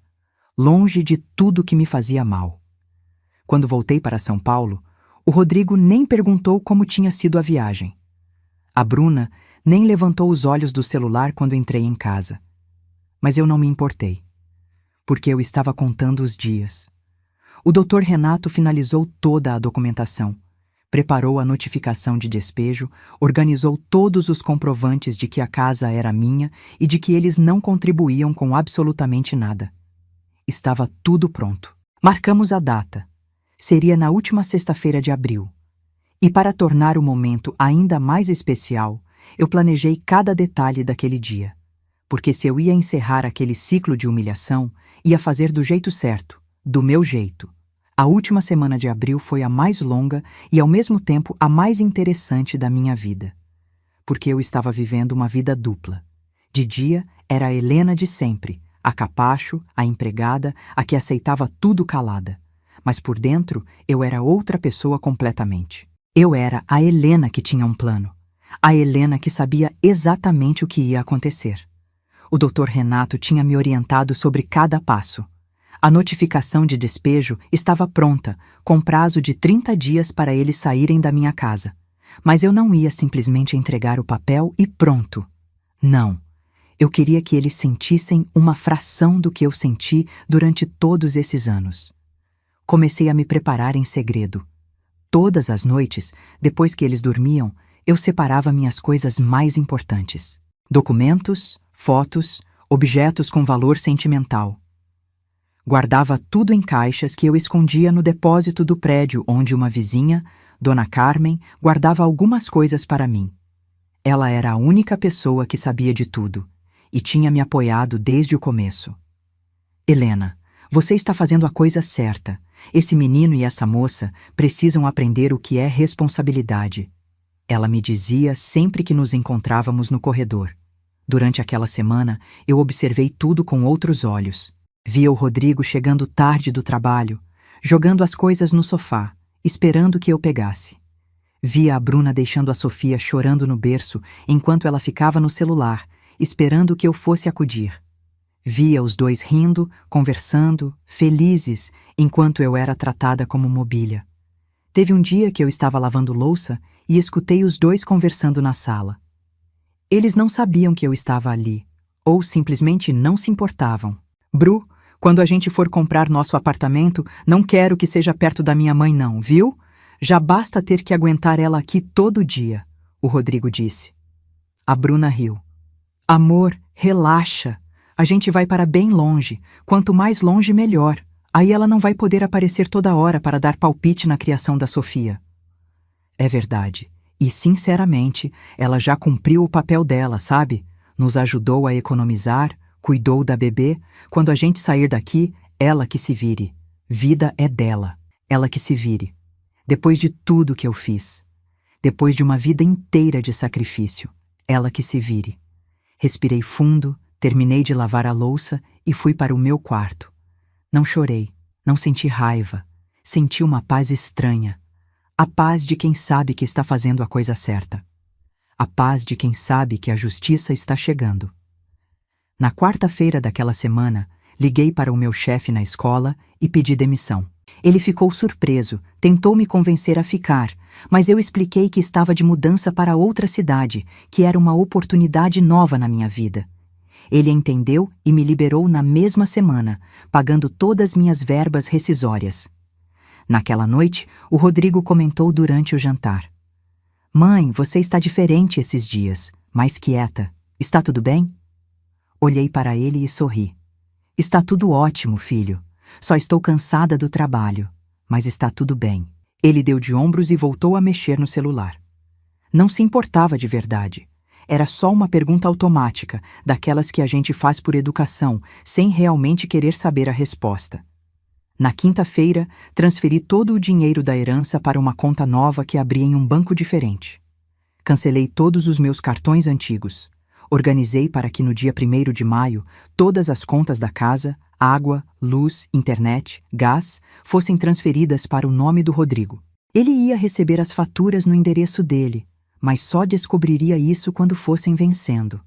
longe de tudo que me fazia mal. Quando voltei para São Paulo, o Rodrigo nem perguntou como tinha sido a viagem. A Bruna nem levantou os olhos do celular quando entrei em casa. Mas eu não me importei, porque eu estava contando os dias. O Dr. Renato finalizou toda a documentação, preparou a notificação de despejo, organizou todos os comprovantes de que a casa era minha e de que eles não contribuíam com absolutamente nada. Estava tudo pronto. Marcamos a data. Seria na última sexta-feira de abril. E para tornar o momento ainda mais especial, eu planejei cada detalhe daquele dia. Porque se eu ia encerrar aquele ciclo de humilhação, ia fazer do jeito certo, do meu jeito. A última semana de abril foi a mais longa e, ao mesmo tempo, a mais interessante da minha vida. Porque eu estava vivendo uma vida dupla. De dia, era a Helena de sempre, a capacho, a empregada, a que aceitava tudo calada. Mas por dentro, eu era outra pessoa completamente. Eu era a Helena que tinha um plano. A Helena que sabia exatamente o que ia acontecer. O Dr. Renato tinha me orientado sobre cada passo. A notificação de despejo estava pronta, com prazo de 30 dias para eles saírem da minha casa. Mas eu não ia simplesmente entregar o papel e pronto. Não. Eu queria que eles sentissem uma fração do que eu senti durante todos esses anos. Comecei a me preparar em segredo. Todas as noites, depois que eles dormiam, eu separava minhas coisas mais importantes. Documentos, fotos, objetos com valor sentimental. Guardava tudo em caixas que eu escondia no depósito do prédio onde uma vizinha, Dona Carmen, guardava algumas coisas para mim. Ela era a única pessoa que sabia de tudo e tinha me apoiado desde o começo. Helena, você está fazendo a coisa certa. Esse menino e essa moça precisam aprender o que é responsabilidade. Ela me dizia sempre que nos encontrávamos no corredor. Durante aquela semana, eu observei tudo com outros olhos. Via o Rodrigo chegando tarde do trabalho, jogando as coisas no sofá, esperando que eu pegasse. Via a Bruna deixando a Sofia chorando no berço enquanto ela ficava no celular, esperando que eu fosse acudir. Via os dois rindo, conversando, felizes, enquanto eu era tratada como mobília. Teve um dia que eu estava lavando louça e escutei os dois conversando na sala. Eles não sabiam que eu estava ali, ou simplesmente não se importavam. Bru, quando a gente for comprar nosso apartamento, não quero que seja perto da minha mãe não, viu? Já basta ter que aguentar ela aqui todo dia, o Rodrigo disse. A Bruna riu. Amor, relaxa. A gente vai para bem longe. Quanto mais longe, melhor. Aí ela não vai poder aparecer toda hora para dar palpite na criação da Sofia. É verdade. E, sinceramente, ela já cumpriu o papel dela, sabe? Nos ajudou a economizar, cuidou da bebê. Quando a gente sair daqui, ela que se vire. Vida é dela. Ela que se vire. Depois de tudo que eu fiz. Depois de uma vida inteira de sacrifício. Ela que se vire. Respirei fundo, terminei de lavar a louça e fui para o meu quarto. Não chorei, não senti raiva. Senti uma paz estranha. A paz de quem sabe que está fazendo a coisa certa. A paz de quem sabe que a justiça está chegando. Na quarta-feira daquela semana, liguei para o meu chefe na escola e pedi demissão. Ele ficou surpreso, tentou me convencer a ficar, mas eu expliquei que estava de mudança para outra cidade, que era uma oportunidade nova na minha vida. Ele entendeu e me liberou na mesma semana, pagando todas minhas verbas rescisórias. Naquela noite, o Rodrigo comentou durante o jantar. Mãe, você está diferente esses dias, mais quieta. Está tudo bem? Olhei para ele e sorri. Está tudo ótimo, filho. Só estou cansada do trabalho, mas está tudo bem. Ele deu de ombros e voltou a mexer no celular. Não se importava de verdade. Era só uma pergunta automática, daquelas que a gente faz por educação, sem realmente querer saber a resposta. Na quinta-feira, transferi todo o dinheiro da herança para uma conta nova que abri em um banco diferente. Cancelei todos os meus cartões antigos. Organizei para que no dia 1º de maio, todas as contas da casa, água, luz, internet, gás, fossem transferidas para o nome do Rodrigo. Ele ia receber as faturas no endereço dele, mas só descobriria isso quando fossem vencendo.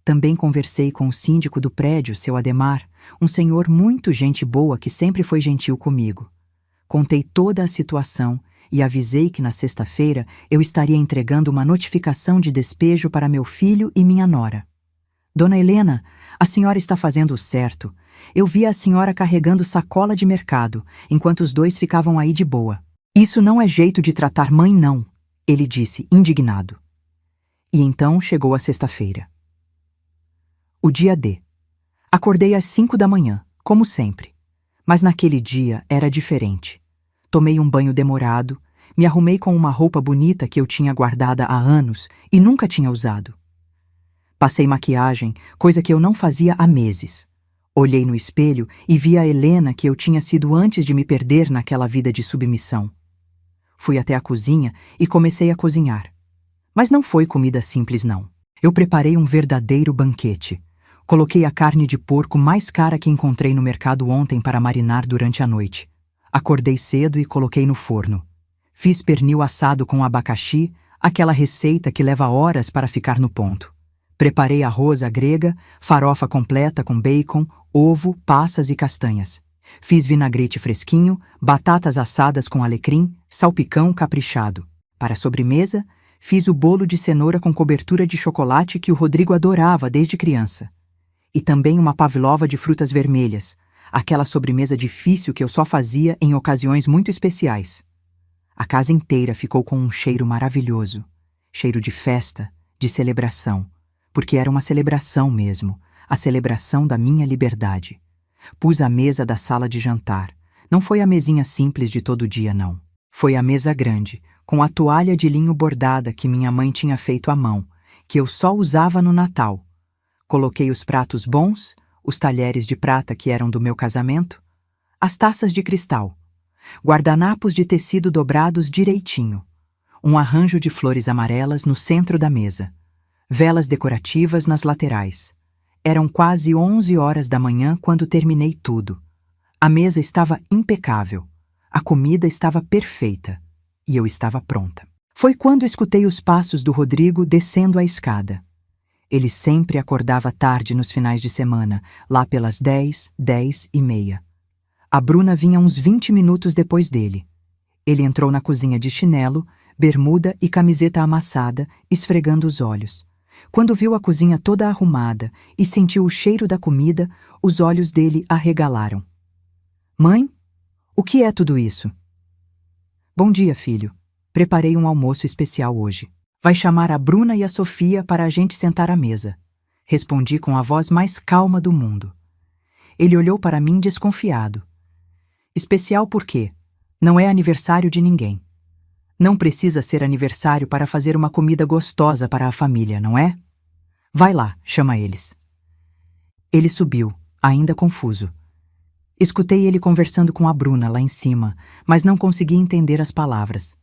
Também conversei com o síndico do prédio, seu Ademar, um senhor muito gente boa que sempre foi gentil comigo. Contei toda a situação e avisei que na sexta-feira eu estaria entregando uma notificação de despejo para meu filho e minha nora. Dona Helena, a senhora está fazendo o certo. Eu vi a senhora carregando sacola de mercado, enquanto os dois ficavam aí de boa. Isso não é jeito de tratar mãe, não, ele disse, indignado. E então chegou a sexta-feira. O dia D. Acordei às 5 da manhã, como sempre. Mas naquele dia era diferente. Tomei um banho demorado, me arrumei com uma roupa bonita que eu tinha guardada há anos e nunca tinha usado. Passei maquiagem, coisa que eu não fazia há meses. Olhei no espelho e vi a Helena que eu tinha sido antes de me perder naquela vida de submissão. Fui até a cozinha e comecei a cozinhar. Mas não foi comida simples, não. Eu preparei um verdadeiro banquete. Coloquei a carne de porco mais cara que encontrei no mercado ontem para marinar durante a noite. Acordei cedo e coloquei no forno. Fiz pernil assado com abacaxi, aquela receita que leva horas para ficar no ponto. Preparei arroz à grega, farofa completa com bacon, ovo, passas e castanhas. Fiz vinagrete fresquinho, batatas assadas com alecrim, salpicão caprichado. Para a sobremesa, fiz o bolo de cenoura com cobertura de chocolate que o Rodrigo adorava desde criança. E também uma pavlova de frutas vermelhas, aquela sobremesa difícil que eu só fazia em ocasiões muito especiais. A casa inteira ficou com um cheiro maravilhoso, cheiro de festa, de celebração, porque era uma celebração mesmo, a celebração da minha liberdade. Pus a mesa da sala de jantar. Não foi a mesinha simples de todo dia, não. Foi a mesa grande, com a toalha de linho bordada que minha mãe tinha feito à mão, que eu só usava no Natal. Coloquei os pratos bons, os talheres de prata que eram do meu casamento, as taças de cristal, guardanapos de tecido dobrados direitinho, um arranjo de flores amarelas no centro da mesa, velas decorativas nas laterais. Eram quase 11 horas da manhã quando terminei tudo. A mesa estava impecável, a comida estava perfeita e eu estava pronta. Foi quando escutei os passos do Rodrigo descendo a escada. Ele sempre acordava tarde nos finais de semana, lá pelas 10, 10:30. A Bruna vinha uns 20 minutos depois dele. Ele entrou na cozinha de chinelo, bermuda e camiseta amassada, esfregando os olhos. Quando viu a cozinha toda arrumada e sentiu o cheiro da comida, os olhos dele arregalaram. Mãe, o que é tudo isso? Bom dia, filho. Preparei um almoço especial hoje. Vai chamar a Bruna e a Sofia para a gente sentar à mesa. Respondi com a voz mais calma do mundo. Ele olhou para mim desconfiado. Especial por quê? Não é aniversário de ninguém. Não precisa ser aniversário para fazer uma comida gostosa para a família, não é? Vai lá, chama eles. Ele subiu, ainda confuso. Escutei ele conversando com a Bruna lá em cima, mas não consegui entender as palavras.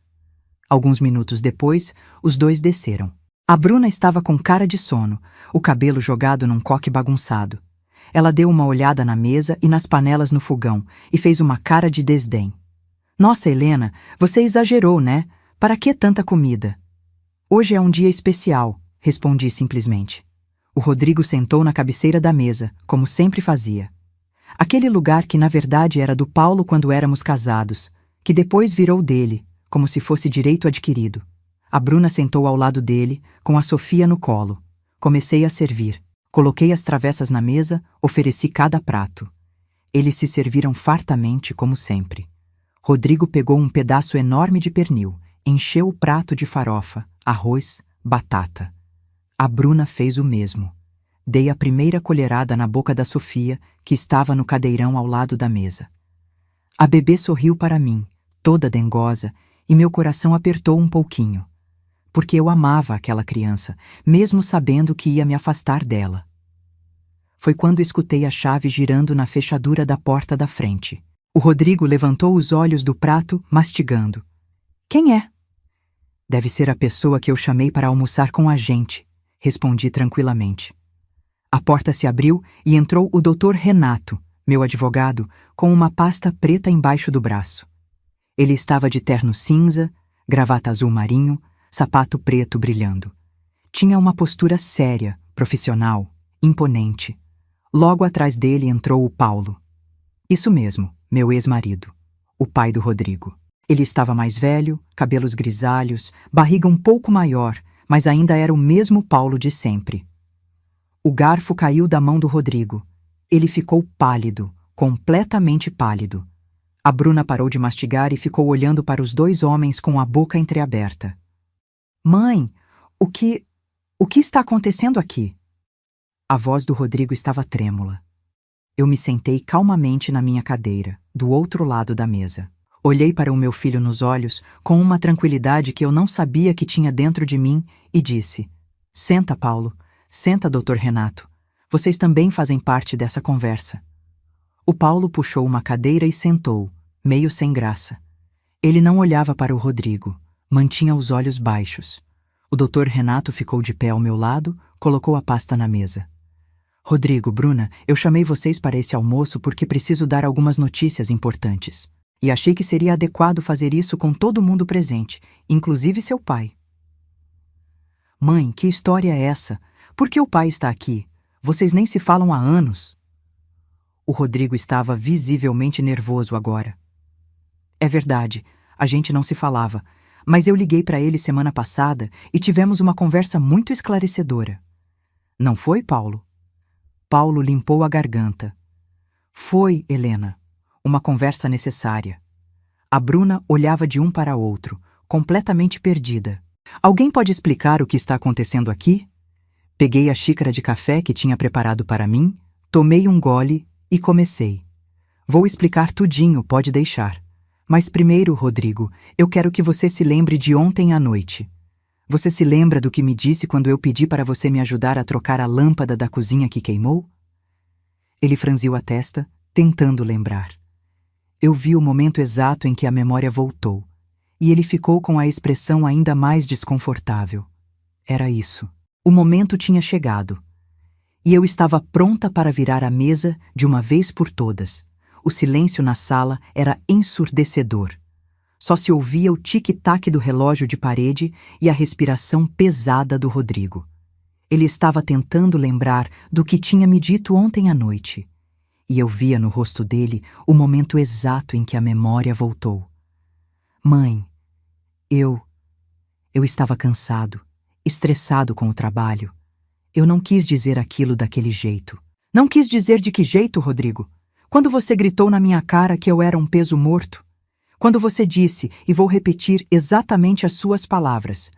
Alguns minutos depois, os dois desceram. A Bruna estava com cara de sono, o cabelo jogado num coque bagunçado. Ela deu uma olhada na mesa e nas panelas no fogão e fez uma cara de desdém. Nossa, Helena, você exagerou, né? Para que tanta comida? Hoje é um dia especial, respondi simplesmente. O Rodrigo sentou na cabeceira da mesa, como sempre fazia. Aquele lugar que na verdade era do Paulo quando éramos casados, que depois virou dele, como se fosse direito adquirido. A Bruna sentou ao lado dele, com a Sofia no colo. Comecei a servir. Coloquei as travessas na mesa, ofereci cada prato. Eles se serviram fartamente, como sempre. Rodrigo pegou um pedaço enorme de pernil, encheu o prato de farofa, arroz, batata. A Bruna fez o mesmo. Dei a primeira colherada na boca da Sofia, que estava no cadeirão ao lado da mesa. A bebê sorriu para mim, toda dengosa, e meu coração apertou um pouquinho. Porque eu amava aquela criança, mesmo sabendo que ia me afastar dela. Foi quando escutei a chave girando na fechadura da porta da frente. O Rodrigo levantou os olhos do prato, mastigando. Quem é? Deve ser a pessoa que eu chamei para almoçar com a gente, respondi tranquilamente. A porta se abriu e entrou o Dr. Renato, meu advogado, com uma pasta preta embaixo do braço. Ele estava de terno cinza, gravata azul marinho, sapato preto brilhando. Tinha uma postura séria, profissional, imponente. Logo atrás dele entrou o Paulo. Isso mesmo, meu ex-marido, o pai do Rodrigo. Ele estava mais velho, cabelos grisalhos, barriga um pouco maior, mas ainda era o mesmo Paulo de sempre. O garfo caiu da mão do Rodrigo. Ele ficou pálido, completamente pálido. A Bruna parou de mastigar e ficou olhando para os dois homens com a boca entreaberta. Mãe, o que está acontecendo aqui? A voz do Rodrigo estava trêmula. Eu me sentei calmamente na minha cadeira, do outro lado da mesa. Olhei para o meu filho nos olhos, com uma tranquilidade que eu não sabia que tinha dentro de mim, e disse: Senta, Paulo. Senta, Dr. Renato. Vocês também fazem parte dessa conversa. O Paulo puxou uma cadeira e sentou, meio sem graça. Ele não olhava para o Rodrigo, mantinha os olhos baixos. O Dr. Renato ficou de pé ao meu lado, colocou a pasta na mesa. Rodrigo, Bruna, eu chamei vocês para esse almoço porque preciso dar algumas notícias importantes. E achei que seria adequado fazer isso com todo mundo presente, inclusive seu pai. Mãe, que história é essa? Por que o pai está aqui? Vocês nem se falam há anos. O Rodrigo estava visivelmente nervoso agora. É verdade, a gente não se falava, mas eu liguei para ele semana passada e tivemos uma conversa muito esclarecedora. Não foi, Paulo? Paulo limpou a garganta. Foi, Helena. Uma conversa necessária. A Bruna olhava de um para outro, completamente perdida. Alguém pode explicar o que está acontecendo aqui? Peguei a xícara de café que tinha preparado para mim, tomei um gole e comecei. Vou explicar tudinho, pode deixar. Mas primeiro, Rodrigo, eu quero que você se lembre de ontem à noite. Você se lembra do que me disse quando eu pedi para você me ajudar a trocar a lâmpada da cozinha que queimou? Ele franziu a testa, tentando lembrar. Eu vi o momento exato em que a memória voltou, e ele ficou com a expressão ainda mais desconfortável. Era isso. O momento tinha chegado. E eu estava pronta para virar a mesa de uma vez por todas. O silêncio na sala era ensurdecedor. Só se ouvia o tic-tac do relógio de parede e a respiração pesada do Rodrigo. Ele estava tentando lembrar do que tinha me dito ontem à noite. E eu via no rosto dele o momento exato em que a memória voltou. Mãe, eu estava cansado, estressado com o trabalho. Eu não quis dizer aquilo daquele jeito. Não quis dizer de que jeito, Rodrigo? Quando você gritou na minha cara que eu era um peso morto? Quando você disse, e vou repetir exatamente as suas palavras,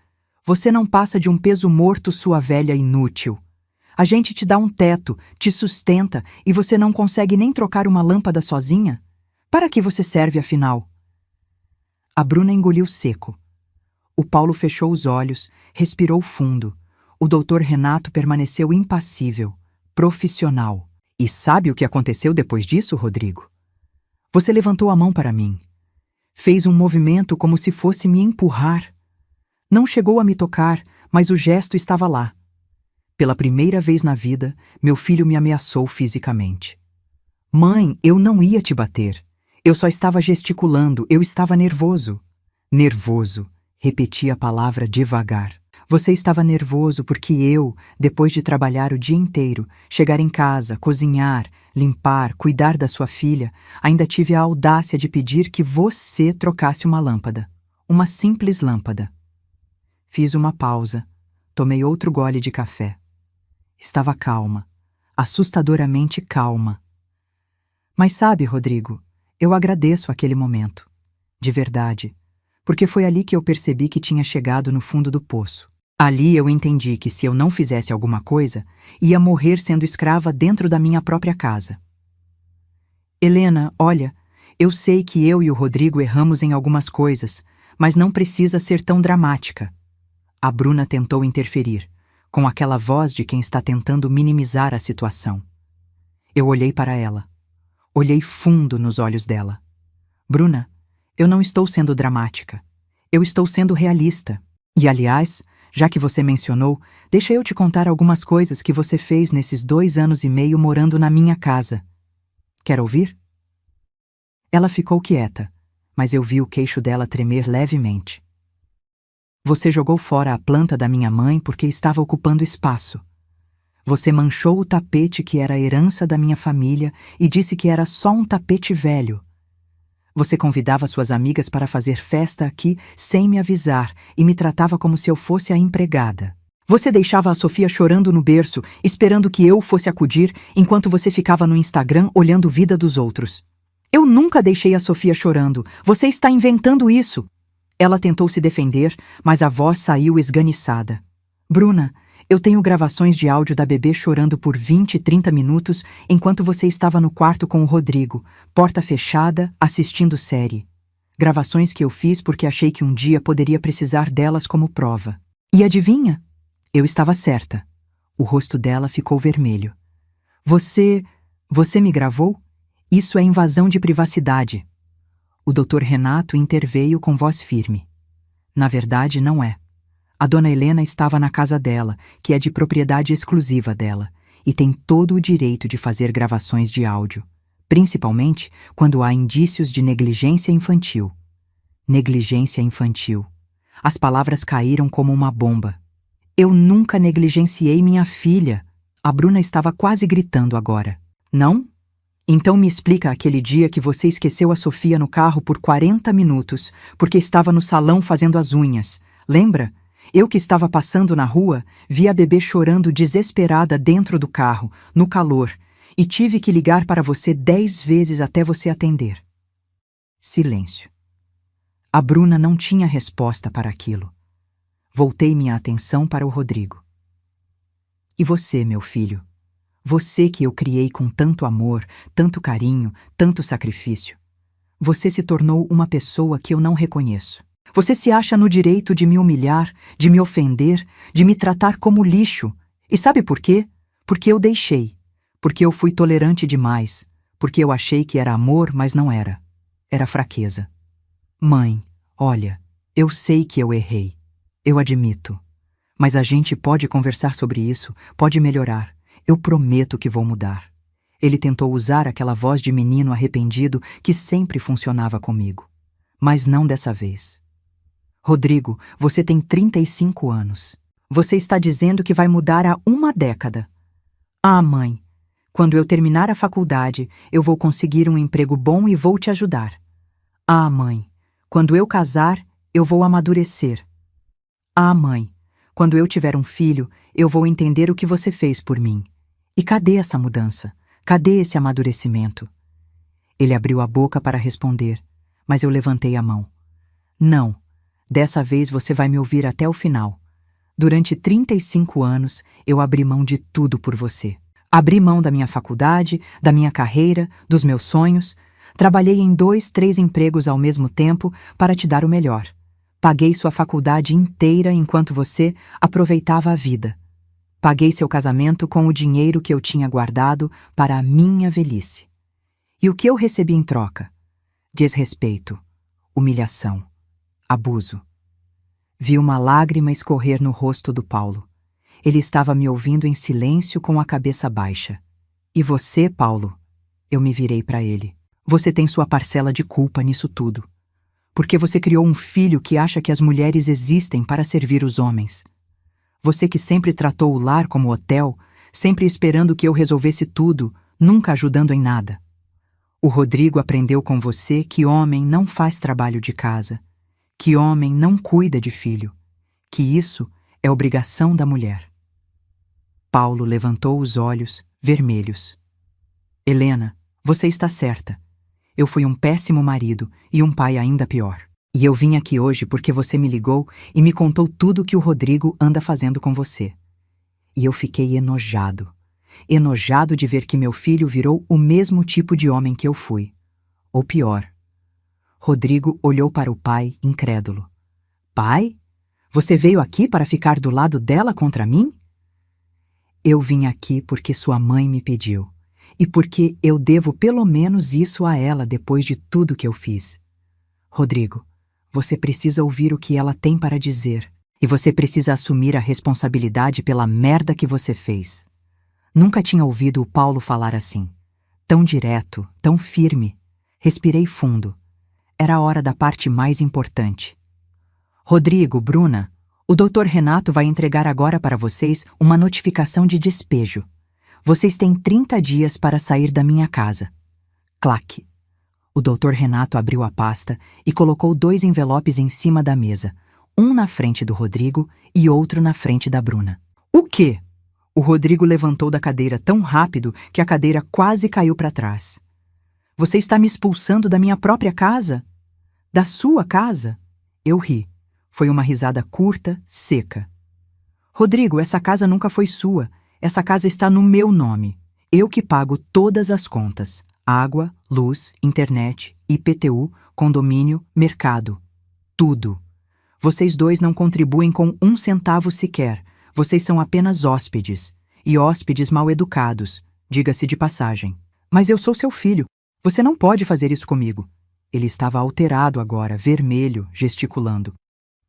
você não passa de um peso morto, sua velha inútil. A gente te dá um teto, te sustenta e você não consegue nem trocar uma lâmpada sozinha? Para que você serve, afinal? A Bruna engoliu seco. O Paulo fechou os olhos, respirou fundo. O Dr. Renato permaneceu impassível, profissional. E sabe o que aconteceu depois disso, Rodrigo? Você levantou a mão para mim. Fez um movimento como se fosse me empurrar. Não chegou a me tocar, mas o gesto estava lá. Pela primeira vez na vida, meu filho me ameaçou fisicamente. Mãe, eu não ia te bater. Eu só estava gesticulando, eu estava nervoso. Nervoso, repeti a palavra devagar. Você estava nervoso porque eu, depois de trabalhar o dia inteiro, chegar em casa, cozinhar, limpar, cuidar da sua filha, ainda tive a audácia de pedir que você trocasse uma lâmpada. Uma simples lâmpada. Fiz uma pausa, tomei outro gole de café. Estava calma, assustadoramente calma. Mas sabe, Rodrigo, eu agradeço aquele momento. De verdade. Porque foi ali que eu percebi que tinha chegado no fundo do poço. Ali eu entendi que se eu não fizesse alguma coisa, ia morrer sendo escrava dentro da minha própria casa. Helena, olha, eu sei que eu e o Rodrigo erramos em algumas coisas, mas não precisa ser tão dramática. A Bruna tentou interferir, com aquela voz de quem está tentando minimizar a situação. Eu olhei para ela. Olhei fundo nos olhos dela. Bruna, eu não estou sendo dramática. Eu estou sendo realista. E, aliás, já que você mencionou, deixa eu te contar algumas coisas que você fez nesses 2 anos e meio morando na minha casa. Quer ouvir? Ela ficou quieta, mas eu vi o queixo dela tremer levemente. Você jogou fora a planta da minha mãe porque estava ocupando espaço. Você manchou o tapete que era a herança da minha família e disse que era só um tapete velho. Você convidava suas amigas para fazer festa aqui sem me avisar e me tratava como se eu fosse a empregada. Você deixava a Sofia chorando no berço, esperando que eu fosse acudir, enquanto você ficava no Instagram olhando a vida dos outros. Eu nunca deixei a Sofia chorando. Você está inventando isso. Ela tentou se defender, mas a voz saiu esganiçada. Bruna, eu tenho gravações de áudio da bebê chorando por 20, 30 minutos enquanto você estava no quarto com o Rodrigo, porta fechada, assistindo série. Gravações que eu fiz porque achei que um dia poderia precisar delas como prova. E adivinha? Eu estava certa. O rosto dela ficou vermelho. Você me gravou? Isso é invasão de privacidade. O Dr. Renato interveio com voz firme. Na verdade, não é. A dona Helena estava na casa dela, que é de propriedade exclusiva dela, e tem todo o direito de fazer gravações de áudio, principalmente quando há indícios de negligência infantil. Negligência infantil. As palavras caíram como uma bomba. Eu nunca negligenciei minha filha. A Bruna estava quase gritando agora. Não? Então me explica aquele dia que você esqueceu a Sofia no carro por 40 minutos, porque estava no salão fazendo as unhas. Lembra? Eu que estava passando na rua, vi a bebê chorando desesperada dentro do carro, no calor, e tive que ligar para você 10 vezes até você atender. Silêncio. A Bruna não tinha resposta para aquilo. Voltei minha atenção para o Rodrigo. E você, meu filho? Você que eu criei com tanto amor, tanto carinho, tanto sacrifício. Você se tornou uma pessoa que eu não reconheço. Você se acha no direito de me humilhar, de me ofender, de me tratar como lixo. E sabe por quê? Porque eu deixei. Porque eu fui tolerante demais. Porque eu achei que era amor, mas não era. Era fraqueza. Mãe, olha, eu sei que eu errei. Eu admito. Mas a gente pode conversar sobre isso, pode melhorar. Eu prometo que vou mudar. Ele tentou usar aquela voz de menino arrependido que sempre funcionava comigo. Mas não dessa vez. Rodrigo, você tem 35 anos. Você está dizendo que vai mudar há uma década. Ah, mãe, quando eu terminar a faculdade, eu vou conseguir um emprego bom e vou te ajudar. Ah, mãe, quando eu casar, eu vou amadurecer. Ah, mãe, quando eu tiver um filho, eu vou entender o que você fez por mim. E cadê essa mudança? Cadê esse amadurecimento? Ele abriu a boca para responder, mas eu levantei a mão. Não. Dessa vez você vai me ouvir até o final. Durante 35 anos, eu abri mão de tudo por você. Abri mão da minha faculdade, da minha carreira, dos meus sonhos. Trabalhei em 2, 3 empregos ao mesmo tempo para te dar o melhor. Paguei sua faculdade inteira enquanto você aproveitava a vida. Paguei seu casamento com o dinheiro que eu tinha guardado para a minha velhice. E o que eu recebi em troca? Desrespeito, humilhação, abuso. Vi uma lágrima escorrer no rosto do Paulo. Ele estava me ouvindo em silêncio com a cabeça baixa. E você, Paulo? Eu me virei para ele. Você tem sua parcela de culpa nisso tudo. Porque você criou um filho que acha que as mulheres existem para servir os homens. Você que sempre tratou o lar como hotel, sempre esperando que eu resolvesse tudo, nunca ajudando em nada. O Rodrigo aprendeu com você que homem não faz trabalho de casa, que homem não cuida de filho, que isso é obrigação da mulher. Paulo levantou os olhos, vermelhos. Helena, você está certa. Eu fui um péssimo marido e um pai ainda pior. E eu vim aqui hoje porque você me ligou e me contou tudo que o Rodrigo anda fazendo com você. E eu fiquei enojado. Enojado de ver que meu filho virou o mesmo tipo de homem que eu fui. Ou pior. Rodrigo olhou para o pai, incrédulo. Pai? Você veio aqui para ficar do lado dela contra mim? Eu vim aqui porque sua mãe me pediu. E porque eu devo pelo menos isso a ela depois de tudo que eu fiz. Rodrigo, você precisa ouvir o que ela tem para dizer. E você precisa assumir a responsabilidade pela merda que você fez. Nunca tinha ouvido o Paulo falar assim. Tão direto, tão firme. Respirei fundo. Era a hora da parte mais importante. Rodrigo, Bruna, o Dr. Renato vai entregar agora para vocês uma notificação de despejo. Vocês têm 30 dias para sair da minha casa. Claque. O Dr. Renato abriu a pasta e colocou 2 envelopes em cima da mesa, um na frente do Rodrigo e outro na frente da Bruna. O quê? O Rodrigo levantou da cadeira tão rápido que a cadeira quase caiu para trás. Você está me expulsando da minha própria casa? Da sua casa? Eu ri. Foi uma risada curta, seca. Rodrigo, essa casa nunca foi sua. Essa casa está no meu nome. Eu que pago todas as contas. Água, luz, internet, IPTU, condomínio, mercado. Tudo. Vocês 2 não contribuem com 1 centavo sequer. Vocês são apenas hóspedes. E hóspedes mal educados. Diga-se de passagem. Mas eu sou seu filho. Você não pode fazer isso comigo. Ele estava alterado agora, vermelho, gesticulando.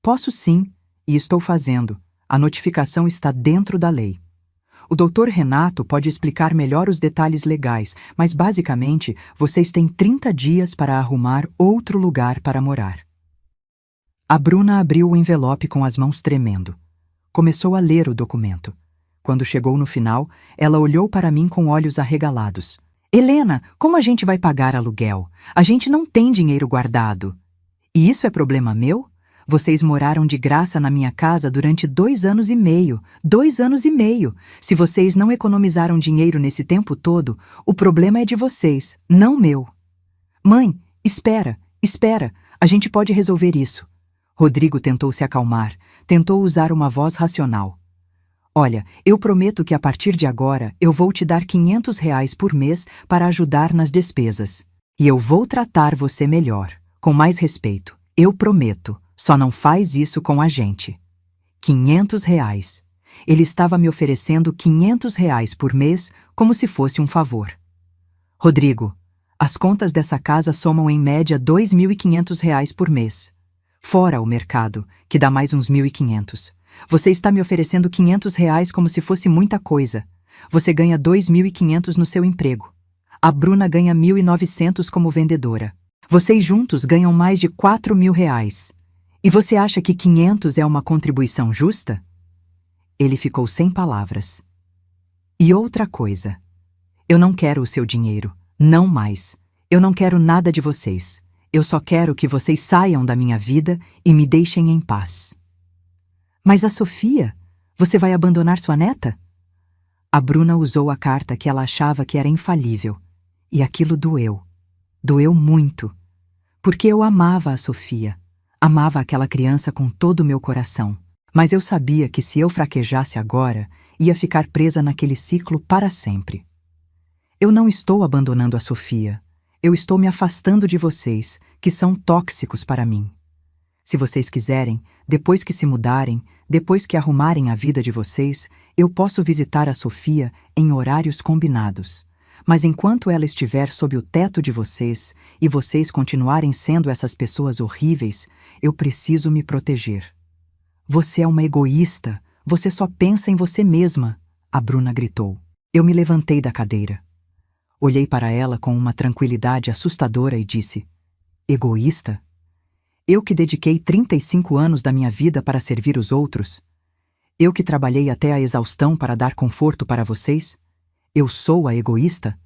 Posso sim, e estou fazendo. A notificação está dentro da lei. O Dr. Renato pode explicar melhor os detalhes legais, mas basicamente vocês têm 30 dias para arrumar outro lugar para morar. A Bruna abriu o envelope com as mãos tremendo. Começou a ler o documento. Quando chegou no final, ela olhou para mim com olhos arregalados. Helena, como a gente vai pagar aluguel? A gente não tem dinheiro guardado. E isso é problema meu? Vocês moraram de graça na minha casa durante 2 anos e meio. 2 anos e meio. Se vocês não economizaram dinheiro nesse tempo todo, o problema é de vocês, não meu. Mãe, espera. A gente pode resolver isso. Rodrigo tentou se acalmar, tentou usar uma voz racional. Olha, eu prometo que a partir de agora eu vou te dar R$ 500 por mês para ajudar nas despesas. E eu vou tratar você melhor, com mais respeito. Eu prometo. Só não faz isso com a gente. R$ 500. Ele estava me oferecendo R$ 500 por mês como se fosse um favor. Rodrigo, as contas dessa casa somam em média R$ 2.500 por mês. Fora o mercado, que dá mais uns 1.500. Você está me oferecendo R$ 500 como se fosse muita coisa. Você ganha 2.500 no seu emprego. A Bruna ganha 1.900 como vendedora. Vocês juntos ganham mais de R$ 4.000. E você acha que 500 é uma contribuição justa? Ele ficou sem palavras. E outra coisa. Eu não quero o seu dinheiro. Não mais. Eu não quero nada de vocês. Eu só quero que vocês saiam da minha vida e me deixem em paz. Mas a Sofia? Você vai abandonar sua neta? A Bruna usou a carta que ela achava que era infalível. E aquilo doeu. Doeu muito. Porque eu amava a Sofia. Amava aquela criança com todo o meu coração. Mas eu sabia que se eu fraquejasse agora, ia ficar presa naquele ciclo para sempre. Eu não estou abandonando a Sofia. Eu estou me afastando de vocês, que são tóxicos para mim. Se vocês quiserem, depois que se mudarem, depois que arrumarem a vida de vocês, eu posso visitar a Sofia em horários combinados. Mas enquanto ela estiver sob o teto de vocês e vocês continuarem sendo essas pessoas horríveis, eu preciso me proteger. Você é uma egoísta. Você só pensa em você mesma, a Bruna gritou. Eu me levantei da cadeira. Olhei para ela com uma tranquilidade assustadora e disse: egoísta? Eu que dediquei 35 anos da minha vida para servir os outros? Eu que trabalhei até a exaustão para dar conforto para vocês? Eu sou a egoísta?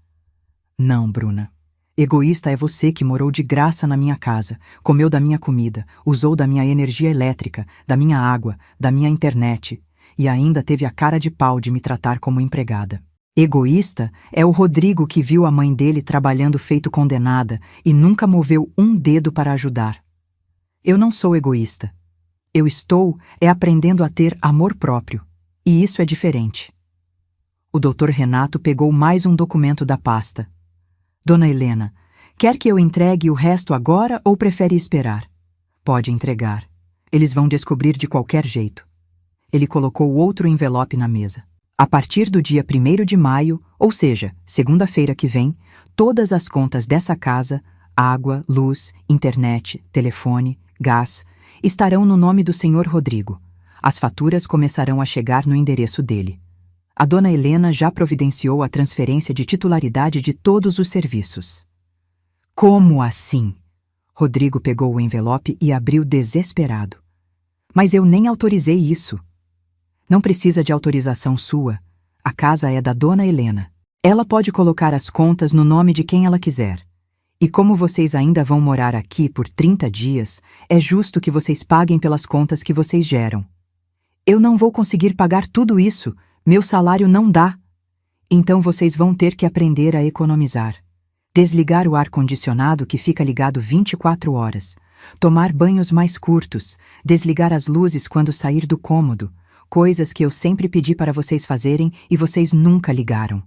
Não, Bruna. Egoísta é você que morou de graça na minha casa, comeu da minha comida, usou da minha energia elétrica, da minha água, da minha internet e ainda teve a cara de pau de me tratar como empregada. Egoísta é o Rodrigo que viu a mãe dele trabalhando feito condenada e nunca moveu um dedo para ajudar. Eu não sou egoísta. Eu estou aprendendo a ter amor próprio, e isso é diferente. O Dr. Renato pegou mais um documento da pasta. Dona Helena, quer que eu entregue o resto agora ou prefere esperar? Pode entregar. Eles vão descobrir de qualquer jeito. Ele colocou outro envelope na mesa. A partir do dia 1º de maio, ou seja, segunda-feira que vem, todas as contas dessa casa, água, luz, internet, telefone, gás, estarão no nome do Sr. Rodrigo. As faturas começarão a chegar no endereço dele. A dona Helena já providenciou a transferência de titularidade de todos os serviços. Como assim? Rodrigo pegou o envelope e abriu desesperado. Mas eu nem autorizei isso. Não precisa de autorização sua. A casa é da dona Helena. Ela pode colocar as contas no nome de quem ela quiser. E como vocês ainda vão morar aqui por 30 dias, é justo que vocês paguem pelas contas que vocês geram. Eu não vou conseguir pagar tudo isso. Meu salário não dá. Então vocês vão ter que aprender a economizar. Desligar o ar-condicionado que fica ligado 24 horas. Tomar banhos mais curtos. Desligar as luzes quando sair do cômodo. Coisas que eu sempre pedi para vocês fazerem e vocês nunca ligaram.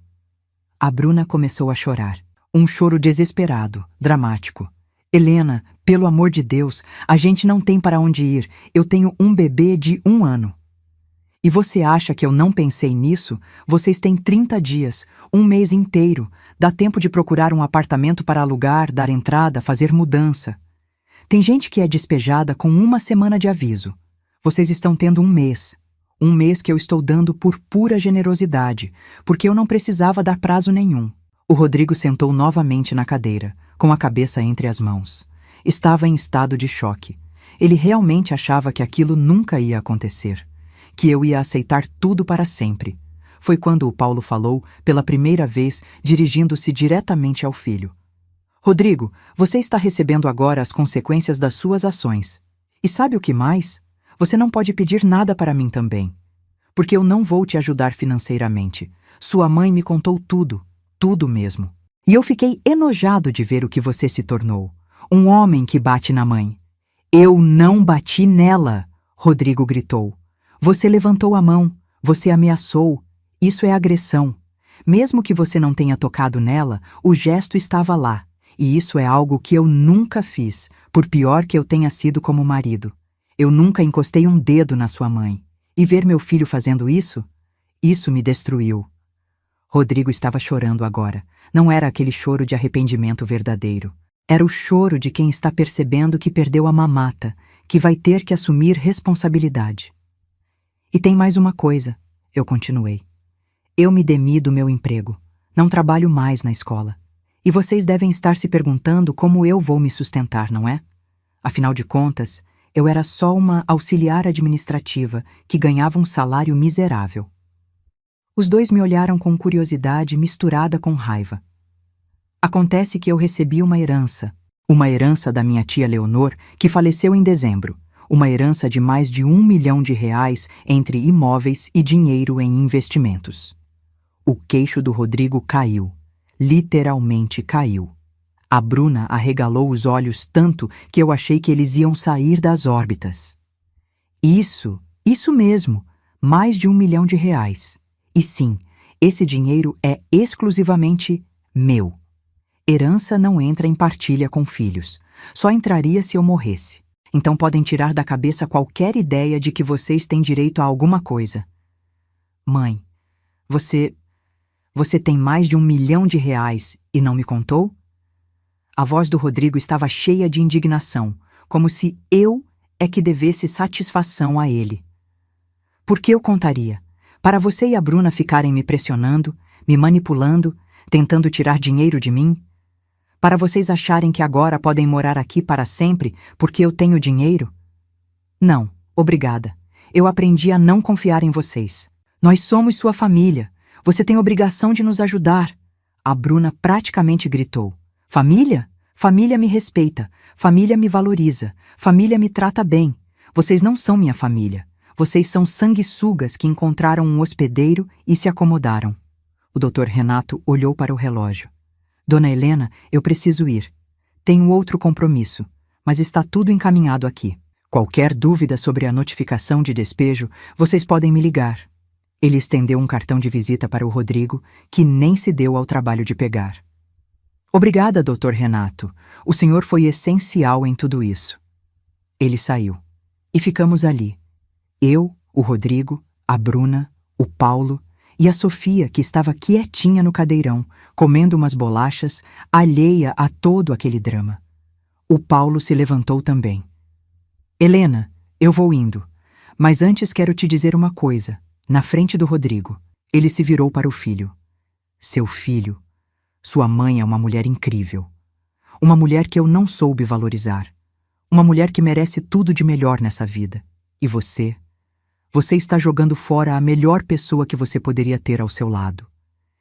A Bruna começou a chorar. Um choro desesperado, dramático. Helena, pelo amor de Deus, a gente não tem para onde ir. Eu tenho um bebê de 1 ano. E você acha que eu não pensei nisso? Vocês têm 30 dias, um mês inteiro. Dá tempo de procurar um apartamento para alugar, dar entrada, fazer mudança. Tem gente que é despejada com uma semana de aviso. Vocês estão tendo um mês. Um mês que eu estou dando por pura generosidade, porque eu não precisava dar prazo nenhum. O Rodrigo sentou novamente na cadeira, com a cabeça entre as mãos. Estava em estado de choque. Ele realmente achava que aquilo nunca ia acontecer, que eu ia aceitar tudo para sempre. Foi quando o Paulo falou, pela primeira vez, dirigindo-se diretamente ao filho. Rodrigo, você está recebendo agora as consequências das suas ações. E sabe o que mais? Você não pode pedir nada para mim também, porque eu não vou te ajudar financeiramente. Sua mãe me contou tudo, tudo mesmo. E eu fiquei enojado de ver o que você se tornou. Um homem que bate na mãe. Eu não bati nela, Rodrigo gritou. Você levantou a mão, você ameaçou. Isso é agressão. Mesmo que você não tenha tocado nela, o gesto estava lá. E isso é algo que eu nunca fiz, por pior que eu tenha sido como marido. Eu nunca encostei um dedo na sua mãe. E ver meu filho fazendo isso? Isso me destruiu. Rodrigo estava chorando agora. Não era aquele choro de arrependimento verdadeiro. Era o choro de quem está percebendo que perdeu a mamata, que vai ter que assumir responsabilidade. E tem mais uma coisa, eu continuei. Eu me demi do meu emprego. Não trabalho mais na escola. E vocês devem estar se perguntando como eu vou me sustentar, não é? Afinal de contas, eu era só uma auxiliar administrativa que ganhava um salário miserável. Os dois me olharam com curiosidade misturada com raiva. Acontece que eu recebi uma herança da minha tia Leonor, que faleceu em dezembro, uma herança de mais de R$1 milhão entre imóveis e dinheiro em investimentos. O queixo do Rodrigo caiu, literalmente caiu. A Bruna arregalou os olhos tanto que eu achei que eles iam sair das órbitas. Isso mesmo, mais de R$1 milhão. E sim, esse dinheiro é exclusivamente meu. Herança não entra em partilha com filhos. Só entraria se eu morresse. Então podem tirar da cabeça qualquer ideia de que vocês têm direito a alguma coisa. Mãe, você tem mais de R$1 milhão e não me contou? A voz do Rodrigo estava cheia de indignação, como se eu é que devesse satisfação a ele. Por que eu contaria? Para você e a Bruna ficarem me pressionando, me manipulando, tentando tirar dinheiro de mim? Para vocês acharem que agora podem morar aqui para sempre porque eu tenho dinheiro? Não, obrigada. Eu aprendi a não confiar em vocês. Nós somos sua família. Você tem obrigação de nos ajudar. A Bruna praticamente gritou. Família? Família me respeita. Família me valoriza. Família me trata bem. Vocês não são minha família. Vocês são sanguessugas que encontraram um hospedeiro e se acomodaram. O Dr. Renato olhou para o relógio. Dona Helena, eu preciso ir. Tenho outro compromisso, mas está tudo encaminhado aqui. Qualquer dúvida sobre a notificação de despejo, vocês podem me ligar. Ele estendeu um cartão de visita para o Rodrigo, que nem se deu ao trabalho de pegar. Obrigada, Dr. Renato. O senhor foi essencial em tudo isso. Ele saiu. E ficamos ali. Eu, o Rodrigo, a Bruna, o Paulo e a Sofia, que estava quietinha no cadeirão, comendo umas bolachas, alheia a todo aquele drama. O Paulo se levantou também. Helena, eu vou indo. Mas antes quero te dizer uma coisa. Na frente do Rodrigo, ele se virou para o filho. Seu filho. Sua mãe é uma mulher incrível. Uma mulher que eu não soube valorizar. Uma mulher que merece tudo de melhor nessa vida. E você? Você está jogando fora a melhor pessoa que você poderia ter ao seu lado.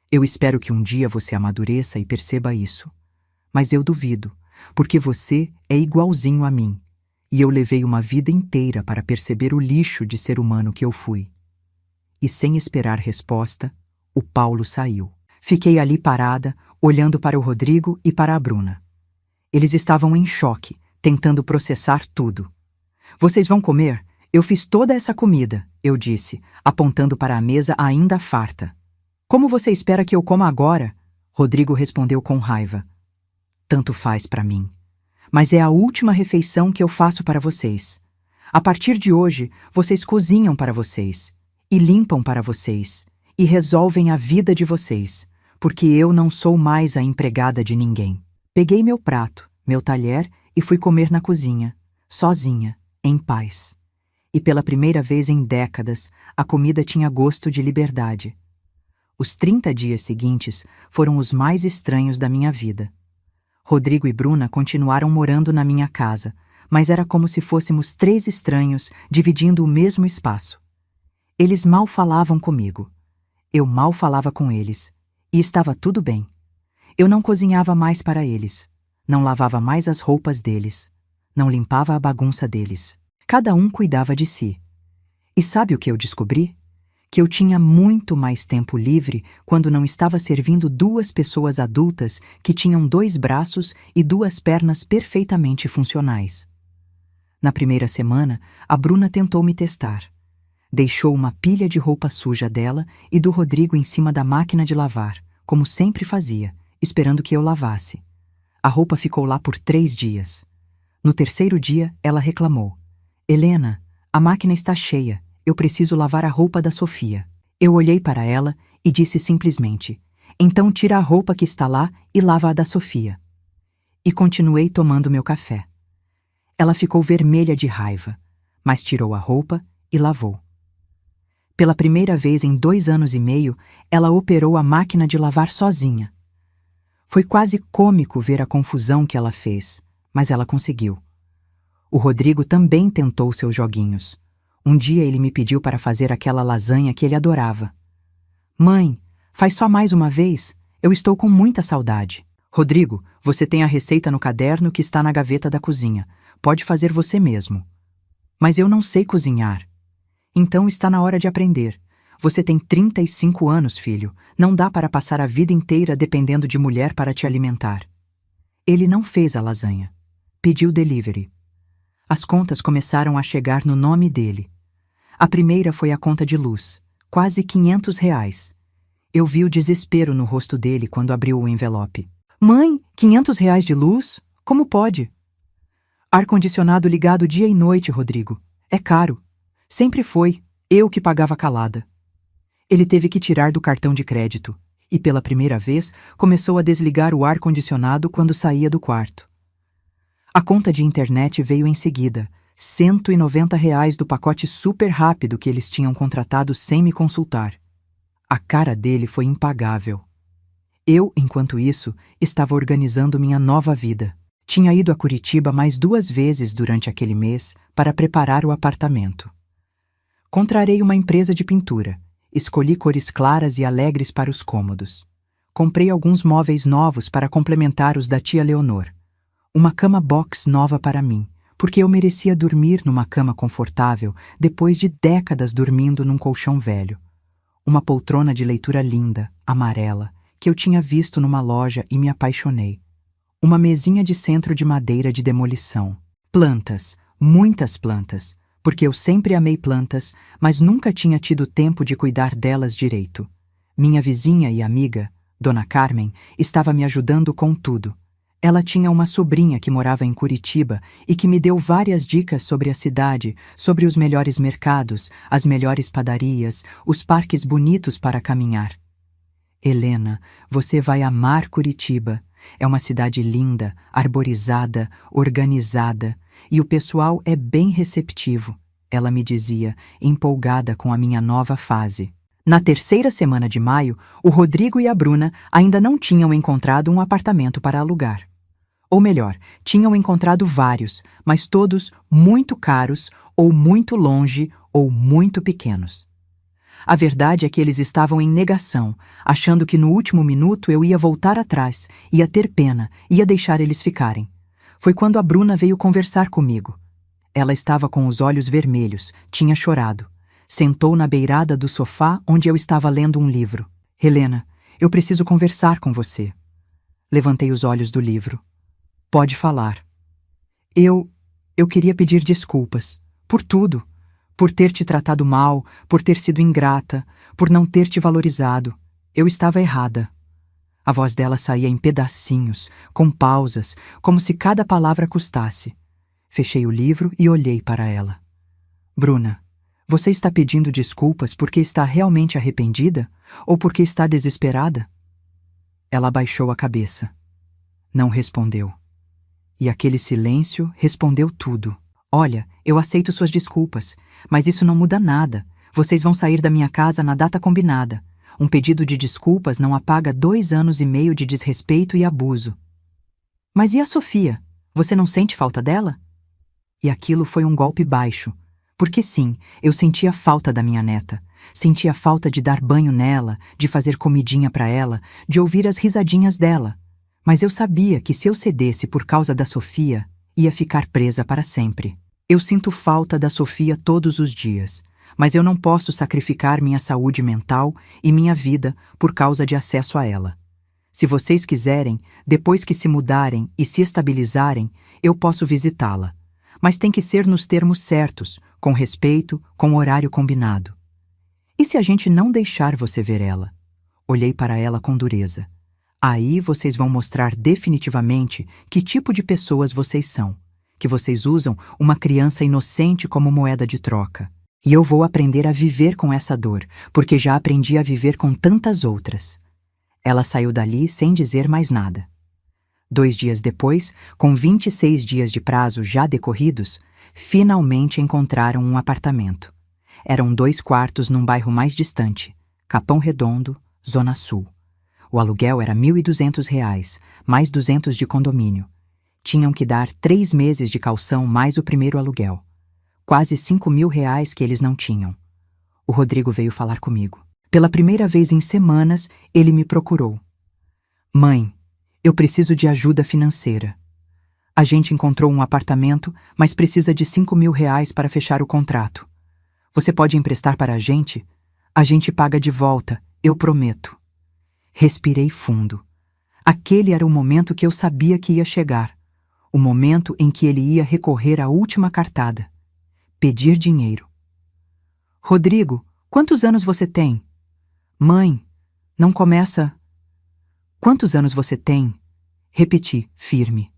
Eu espero que um dia você amadureça e perceba isso. Mas eu duvido, porque você é igualzinho a mim. E eu levei uma vida inteira para perceber o lixo de ser humano que eu fui. E sem esperar resposta, o Paulo saiu. Fiquei ali parada, olhando para o Rodrigo e para a Bruna. Eles estavam em choque, tentando processar tudo. Vocês vão comer? Eu fiz toda essa comida, eu disse, apontando para a mesa ainda farta. Como você espera que eu coma agora? Rodrigo respondeu com raiva. Tanto faz para mim. Mas é a última refeição que eu faço para vocês. A partir de hoje, vocês cozinham para vocês. e limpam para vocês, e resolvem a vida de vocês, porque eu não sou mais a empregada de ninguém. Peguei meu prato, meu talher e fui comer na cozinha, sozinha, em paz. E pela primeira vez em décadas, a comida tinha gosto de liberdade. Os 30 dias seguintes foram os mais estranhos da minha vida. Rodrigo e Bruna continuaram morando na minha casa, mas era como se fôssemos 3 estranhos dividindo o mesmo espaço. Eles mal falavam comigo. Eu mal falava com eles. E estava tudo bem. Eu não cozinhava mais para eles. Não lavava mais as roupas deles. Não limpava a bagunça deles. Cada um cuidava de si. E sabe o que eu descobri? Que eu tinha muito mais tempo livre quando não estava servindo 2 pessoas adultas que tinham 2 braços e 2 pernas perfeitamente funcionais. Na primeira semana, a Bruna tentou me testar. Deixou uma pilha de roupa suja dela e do Rodrigo em cima da máquina de lavar, como sempre fazia, esperando que eu lavasse. A roupa ficou lá por 3 dias. No terceiro dia, ela reclamou. Helena, a máquina está cheia. Eu preciso lavar a roupa da Sofia. Eu olhei para ela e disse simplesmente, então tira a roupa que está lá e lava a da Sofia. E continuei tomando meu café. Ela ficou vermelha de raiva, mas tirou a roupa e lavou. Pela primeira vez em 2 anos e meio, ela operou a máquina de lavar sozinha. Foi quase cômico ver a confusão que ela fez, mas ela conseguiu. O Rodrigo também tentou seus joguinhos. Um dia ele me pediu para fazer aquela lasanha que ele adorava. Mãe, faz só mais uma vez? Eu estou com muita saudade. Rodrigo, você tem a receita no caderno que está na gaveta da cozinha. Pode fazer você mesmo. Mas eu não sei cozinhar. Então está na hora de aprender. Você tem 35 anos, filho. Não dá para passar a vida inteira dependendo de mulher para te alimentar. Ele não fez a lasanha. Pediu delivery. As contas começaram a chegar no nome dele. A primeira foi a conta de luz, quase R$ 500. Eu vi o desespero no rosto dele quando abriu o envelope. Mãe, R$ 500 de luz? Como pode? Ar-condicionado ligado dia e noite, Rodrigo. É caro. Sempre foi. Eu que pagava calada. Ele teve que tirar do cartão de crédito e, pela primeira vez, começou a desligar o ar-condicionado quando saía do quarto. A conta de internet veio em seguida, R$ 190 do pacote super rápido que eles tinham contratado sem me consultar. A cara dele foi impagável. Eu, enquanto isso, estava organizando minha nova vida. Tinha ido a Curitiba mais 2 vezes durante aquele mês para preparar o apartamento. Contrarei uma empresa de pintura. Escolhi cores claras e alegres para os cômodos. Comprei alguns móveis novos para complementar os da tia Leonor. Uma cama box nova para mim, porque eu merecia dormir numa cama confortável depois de décadas dormindo num colchão velho. Uma poltrona de leitura linda, amarela, que eu tinha visto numa loja e me apaixonei. Uma mesinha de centro de madeira de demolição. Plantas, muitas plantas, porque eu sempre amei plantas, mas nunca tinha tido tempo de cuidar delas direito. Minha vizinha e amiga, Dona Carmen, estava me ajudando com tudo. Ela tinha uma sobrinha que morava em Curitiba e que me deu várias dicas sobre a cidade, sobre os melhores mercados, as melhores padarias, os parques bonitos para caminhar. Helena, você vai amar Curitiba. É uma cidade linda, arborizada, organizada, e o pessoal é bem receptivo, ela me dizia, empolgada com a minha nova fase. Na terceira semana de maio, o Rodrigo e a Bruna ainda não tinham encontrado um apartamento para alugar. Ou melhor, tinham encontrado vários, mas todos muito caros, ou muito longe, ou muito pequenos. A verdade é que eles estavam em negação, achando que no último minuto eu ia voltar atrás, ia ter pena, ia deixar eles ficarem. Foi quando a Bruna veio conversar comigo. Ela estava com os olhos vermelhos, tinha chorado. Sentou na beirada do sofá onde eu estava lendo um livro. Helena, eu preciso conversar com você. Levantei os olhos do livro. Pode falar. Eu queria pedir desculpas. Por tudo. Por ter te tratado mal, por ter sido ingrata, por não ter te valorizado. Eu estava errada. A voz dela saía em pedacinhos, com pausas, como se cada palavra custasse. Fechei o livro e olhei para ela. Bruna, Você está pedindo desculpas porque está realmente arrependida ou porque está desesperada? Ela abaixou a cabeça. Não respondeu. E aquele silêncio respondeu tudo. Olha, eu aceito suas desculpas, mas isso não muda nada. Vocês vão sair da minha casa na data combinada. Um pedido de desculpas não apaga 2 anos e meio de desrespeito e abuso. Mas e a Sofia? Você não sente falta dela? E aquilo foi um golpe baixo. Porque sim, eu sentia falta da minha neta. Sentia falta de dar banho nela, de fazer comidinha para ela, de ouvir as risadinhas dela. Mas eu sabia que se eu cedesse por causa da Sofia, ia ficar presa para sempre. Eu sinto falta da Sofia todos os dias, mas eu não posso sacrificar minha saúde mental e minha vida por causa de acesso a ela. Se vocês quiserem, depois que se mudarem e se estabilizarem, eu posso visitá-la. Mas tem que ser nos termos certos, com respeito, com horário combinado. E se a gente não deixar você ver ela? Olhei para ela com dureza. Aí vocês vão mostrar definitivamente que tipo de pessoas vocês são, que vocês usam uma criança inocente como moeda de troca. E eu vou aprender a viver com essa dor, porque já aprendi a viver com tantas outras. Ela saiu dali sem dizer mais nada. 2 dias depois, com 26 dias de prazo já decorridos, finalmente encontraram um apartamento. Eram 2 quartos num bairro mais distante, Capão Redondo, Zona Sul. O aluguel era R$ 1.200, mais 200 de condomínio. Tinham que dar 3 meses de caução mais o primeiro aluguel. Quase R$ 5.000 que eles não tinham. O Rodrigo veio falar comigo. Pela primeira vez em semanas, ele me procurou. Mãe, eu preciso de ajuda financeira. A gente encontrou um apartamento, mas precisa de R$ 5.000 para fechar o contrato. Você pode emprestar para a gente? A gente paga de volta, eu prometo. Respirei fundo. Aquele era o momento que eu sabia que ia chegar. O momento em que ele ia recorrer à última cartada. Pedir dinheiro. Rodrigo, quantos anos você tem? Mãe, não começa... Quantos anos você tem? Repeti, firme.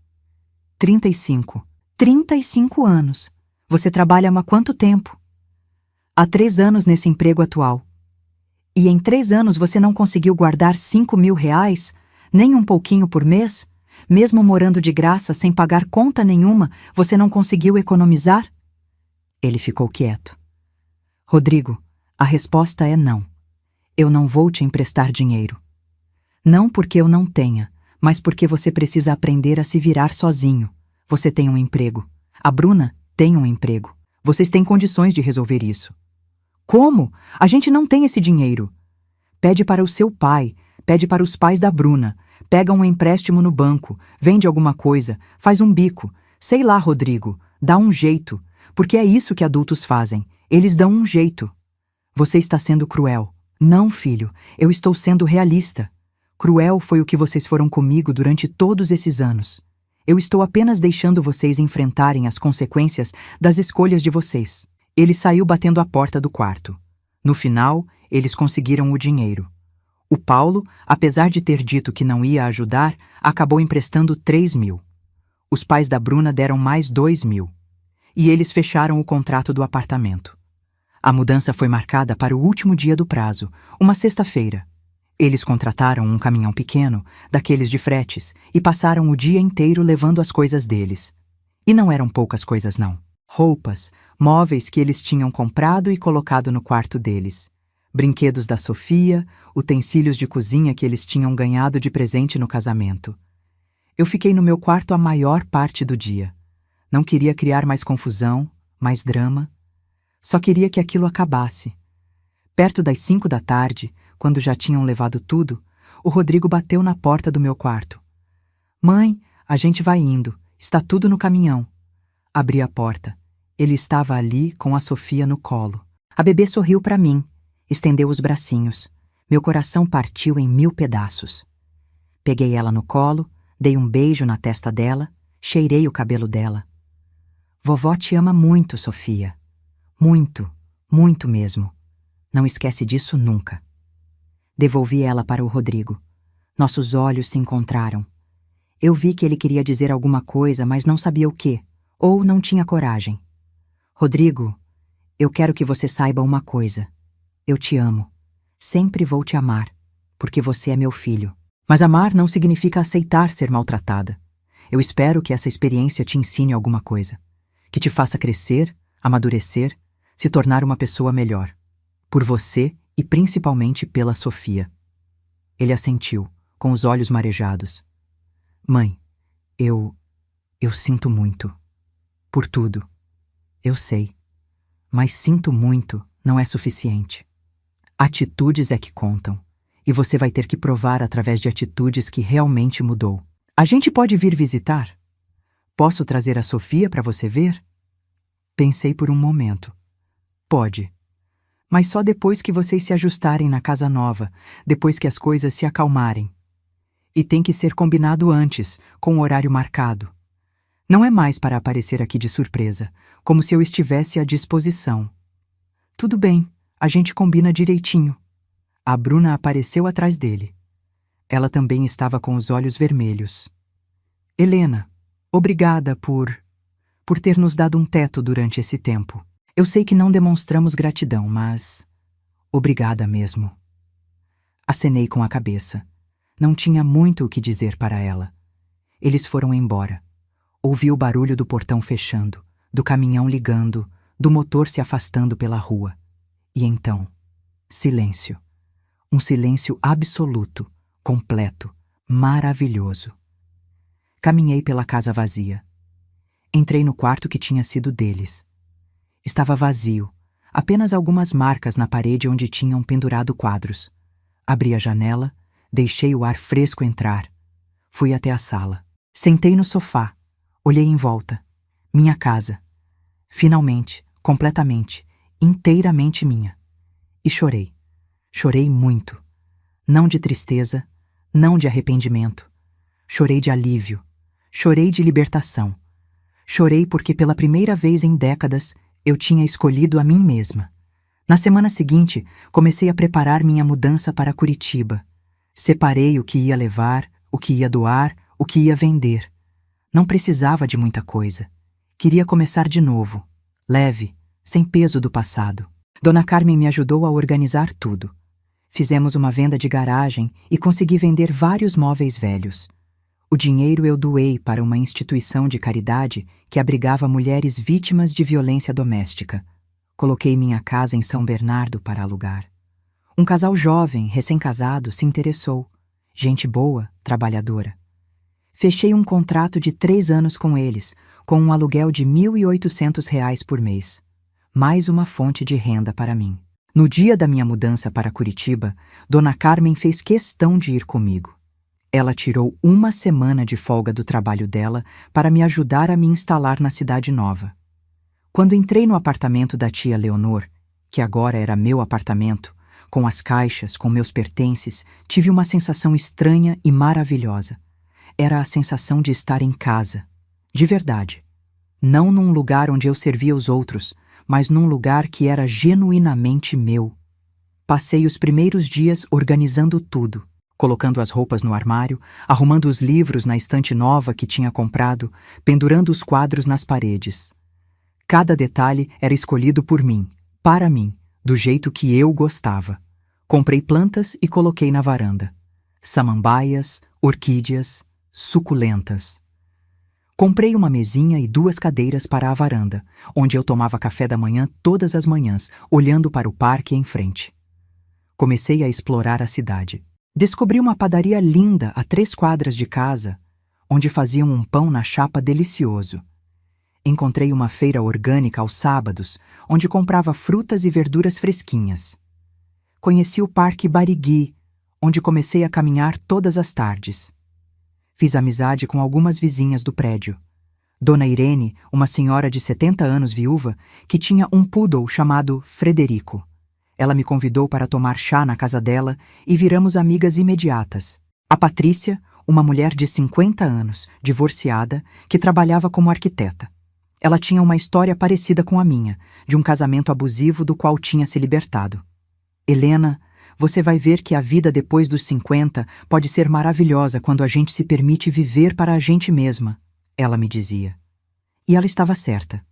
35. 35 anos. Você trabalha há quanto tempo? Há 3 anos nesse emprego atual. E em 3 anos você não conseguiu guardar R$ 5.000, nem um pouquinho por mês? Mesmo morando de graça, sem pagar conta nenhuma, você não conseguiu economizar? Ele ficou quieto. Rodrigo, a resposta é não. Eu não vou te emprestar dinheiro. Não porque eu não tenha, mas porque você precisa aprender a se virar sozinho. Você tem um emprego. A Bruna tem um emprego. Vocês têm condições de resolver isso. Como? A gente não tem esse dinheiro. Pede para o seu pai, pede para os pais da Bruna, pega um empréstimo no banco, vende alguma coisa, faz um bico. Sei lá, Rodrigo, dá um jeito, porque é isso que adultos fazem. Eles dão um jeito. Você está sendo cruel. Não, filho, eu estou sendo realista. Cruel foi o que vocês foram comigo durante todos esses anos. Eu estou apenas deixando vocês enfrentarem as consequências das escolhas de vocês. Ele saiu batendo a porta do quarto. No final, eles conseguiram o dinheiro. O Paulo, apesar de ter dito que não ia ajudar, acabou emprestando 3.000. Os pais da Bruna deram mais 2.000. E eles fecharam o contrato do apartamento. A mudança foi marcada para o último dia do prazo, uma sexta-feira. Eles contrataram um caminhão pequeno, daqueles de fretes, e passaram o dia inteiro levando as coisas deles. E não eram poucas coisas, não. Roupas, móveis que eles tinham comprado e colocado no quarto deles. Brinquedos da Sofia, utensílios de cozinha que eles tinham ganhado de presente no casamento. Eu fiquei no meu quarto a maior parte do dia. Não queria criar mais confusão, mais drama. Só queria que aquilo acabasse. Perto das 5 da tarde, quando já tinham levado tudo, o Rodrigo bateu na porta do meu quarto. Mãe, a gente vai indo. Está tudo no caminhão. Abri a porta. Ele estava ali com a Sofia no colo. A bebê sorriu para mim, estendeu os bracinhos. Meu coração partiu em 1000 pedaços. Peguei ela no colo, dei um beijo na testa dela, cheirei o cabelo dela. Vovó te ama muito, Sofia. Muito, muito mesmo. Não esquece disso nunca. Devolvi ela para o Rodrigo. Nossos olhos se encontraram. Eu vi que ele queria dizer alguma coisa, mas não sabia o quê, ou não tinha coragem. Rodrigo, Eu quero que você saiba uma coisa. Eu te amo. Sempre vou te amar, porque você é meu filho. Mas amar não significa aceitar ser maltratada. Eu espero que essa experiência te ensine alguma coisa, que te faça crescer, amadurecer, se tornar uma pessoa melhor. Por você e principalmente pela Sofia. Ele assentiu, com os olhos marejados. Mãe, eu sinto muito. Por tudo. Eu sei. Mas sinto muito não é suficiente. Atitudes é que contam. E você vai ter que provar através de atitudes que realmente mudou. A gente pode vir visitar? Posso trazer a Sofia para você ver? Pensei por um momento. Pode. Mas só depois que vocês se ajustarem na casa nova, depois que as coisas se acalmarem. E tem que ser combinado antes, com o horário marcado. Não é mais para aparecer aqui de surpresa, como se eu estivesse à disposição. Tudo bem, a gente combina direitinho. A Bruna apareceu atrás dele. Ela também estava com os olhos vermelhos. Helena, obrigada por ter nos dado um teto durante esse tempo. Eu sei que não demonstramos gratidão, mas... obrigada mesmo. Acenei com a cabeça. Não tinha muito o que dizer para ela. Eles foram embora. Ouvi o barulho do portão fechando, do caminhão ligando, do motor se afastando pela rua. E então, silêncio. Um silêncio absoluto, completo, maravilhoso. Caminhei pela casa vazia. Entrei no quarto que tinha sido deles. Estava vazio, apenas algumas marcas na parede onde tinham pendurado quadros. Abri a janela, deixei o ar fresco entrar. Fui até a sala. Sentei no sofá, olhei em volta. Minha casa. Finalmente, completamente, inteiramente minha. E chorei. Chorei muito. Não de tristeza, não de arrependimento. Chorei de alívio. Chorei de libertação. Chorei porque pela primeira vez em décadas eu tinha escolhido a mim mesma. Na semana seguinte, comecei a preparar minha mudança para Curitiba. Separei o que ia levar, o que ia doar, o que ia vender. Não precisava de muita coisa. Queria começar de novo, leve, sem peso do passado. Dona Carmen me ajudou a organizar tudo. Fizemos uma venda de garagem e consegui vender vários móveis velhos. O dinheiro eu doei para uma instituição de caridade que abrigava mulheres vítimas de violência doméstica. Coloquei minha casa em São Bernardo para alugar. Um casal jovem, recém-casado, se interessou. Gente boa, trabalhadora. Fechei um contrato de 3 anos com eles, com um aluguel de R$ 1.800 por mês. Mais uma fonte de renda para mim. No dia da minha mudança para Curitiba, Dona Carmen fez questão de ir comigo. Ela tirou uma semana de folga do trabalho dela para me ajudar a me instalar na cidade nova. Quando entrei no apartamento da tia Leonor, que agora era meu apartamento, com as caixas, com meus pertences, tive uma sensação estranha e maravilhosa. Era a sensação de estar em casa, de verdade. Não num lugar onde eu servia os outros, mas num lugar que era genuinamente meu. Passei os primeiros dias organizando tudo, colocando as roupas no armário, arrumando os livros na estante nova que tinha comprado, pendurando os quadros nas paredes. Cada detalhe era escolhido por mim, para mim, do jeito que eu gostava. Comprei plantas e coloquei na varanda. Samambaias, orquídeas, suculentas. Comprei uma mesinha e 2 cadeiras para a varanda, onde eu tomava café da manhã todas as manhãs, olhando para o parque em frente. Comecei a explorar a cidade. Descobri uma padaria linda a 3 quadras de casa, onde faziam um pão na chapa delicioso. Encontrei uma feira orgânica aos sábados, onde comprava frutas e verduras fresquinhas. Conheci o Parque Barigui, onde comecei a caminhar todas as tardes. Fiz amizade com algumas vizinhas do prédio. Dona Irene, uma senhora de 70 anos viúva, que tinha um poodle chamado Frederico. Ela me convidou para tomar chá na casa dela e viramos amigas imediatas. A Patrícia, uma mulher de 50 anos, divorciada, que trabalhava como arquiteta. Ela tinha uma história parecida com a minha, de um casamento abusivo do qual tinha se libertado. Helena, você vai ver que a vida depois dos 50 pode ser maravilhosa quando a gente se permite viver para a gente mesma, ela me dizia. E ela estava certa.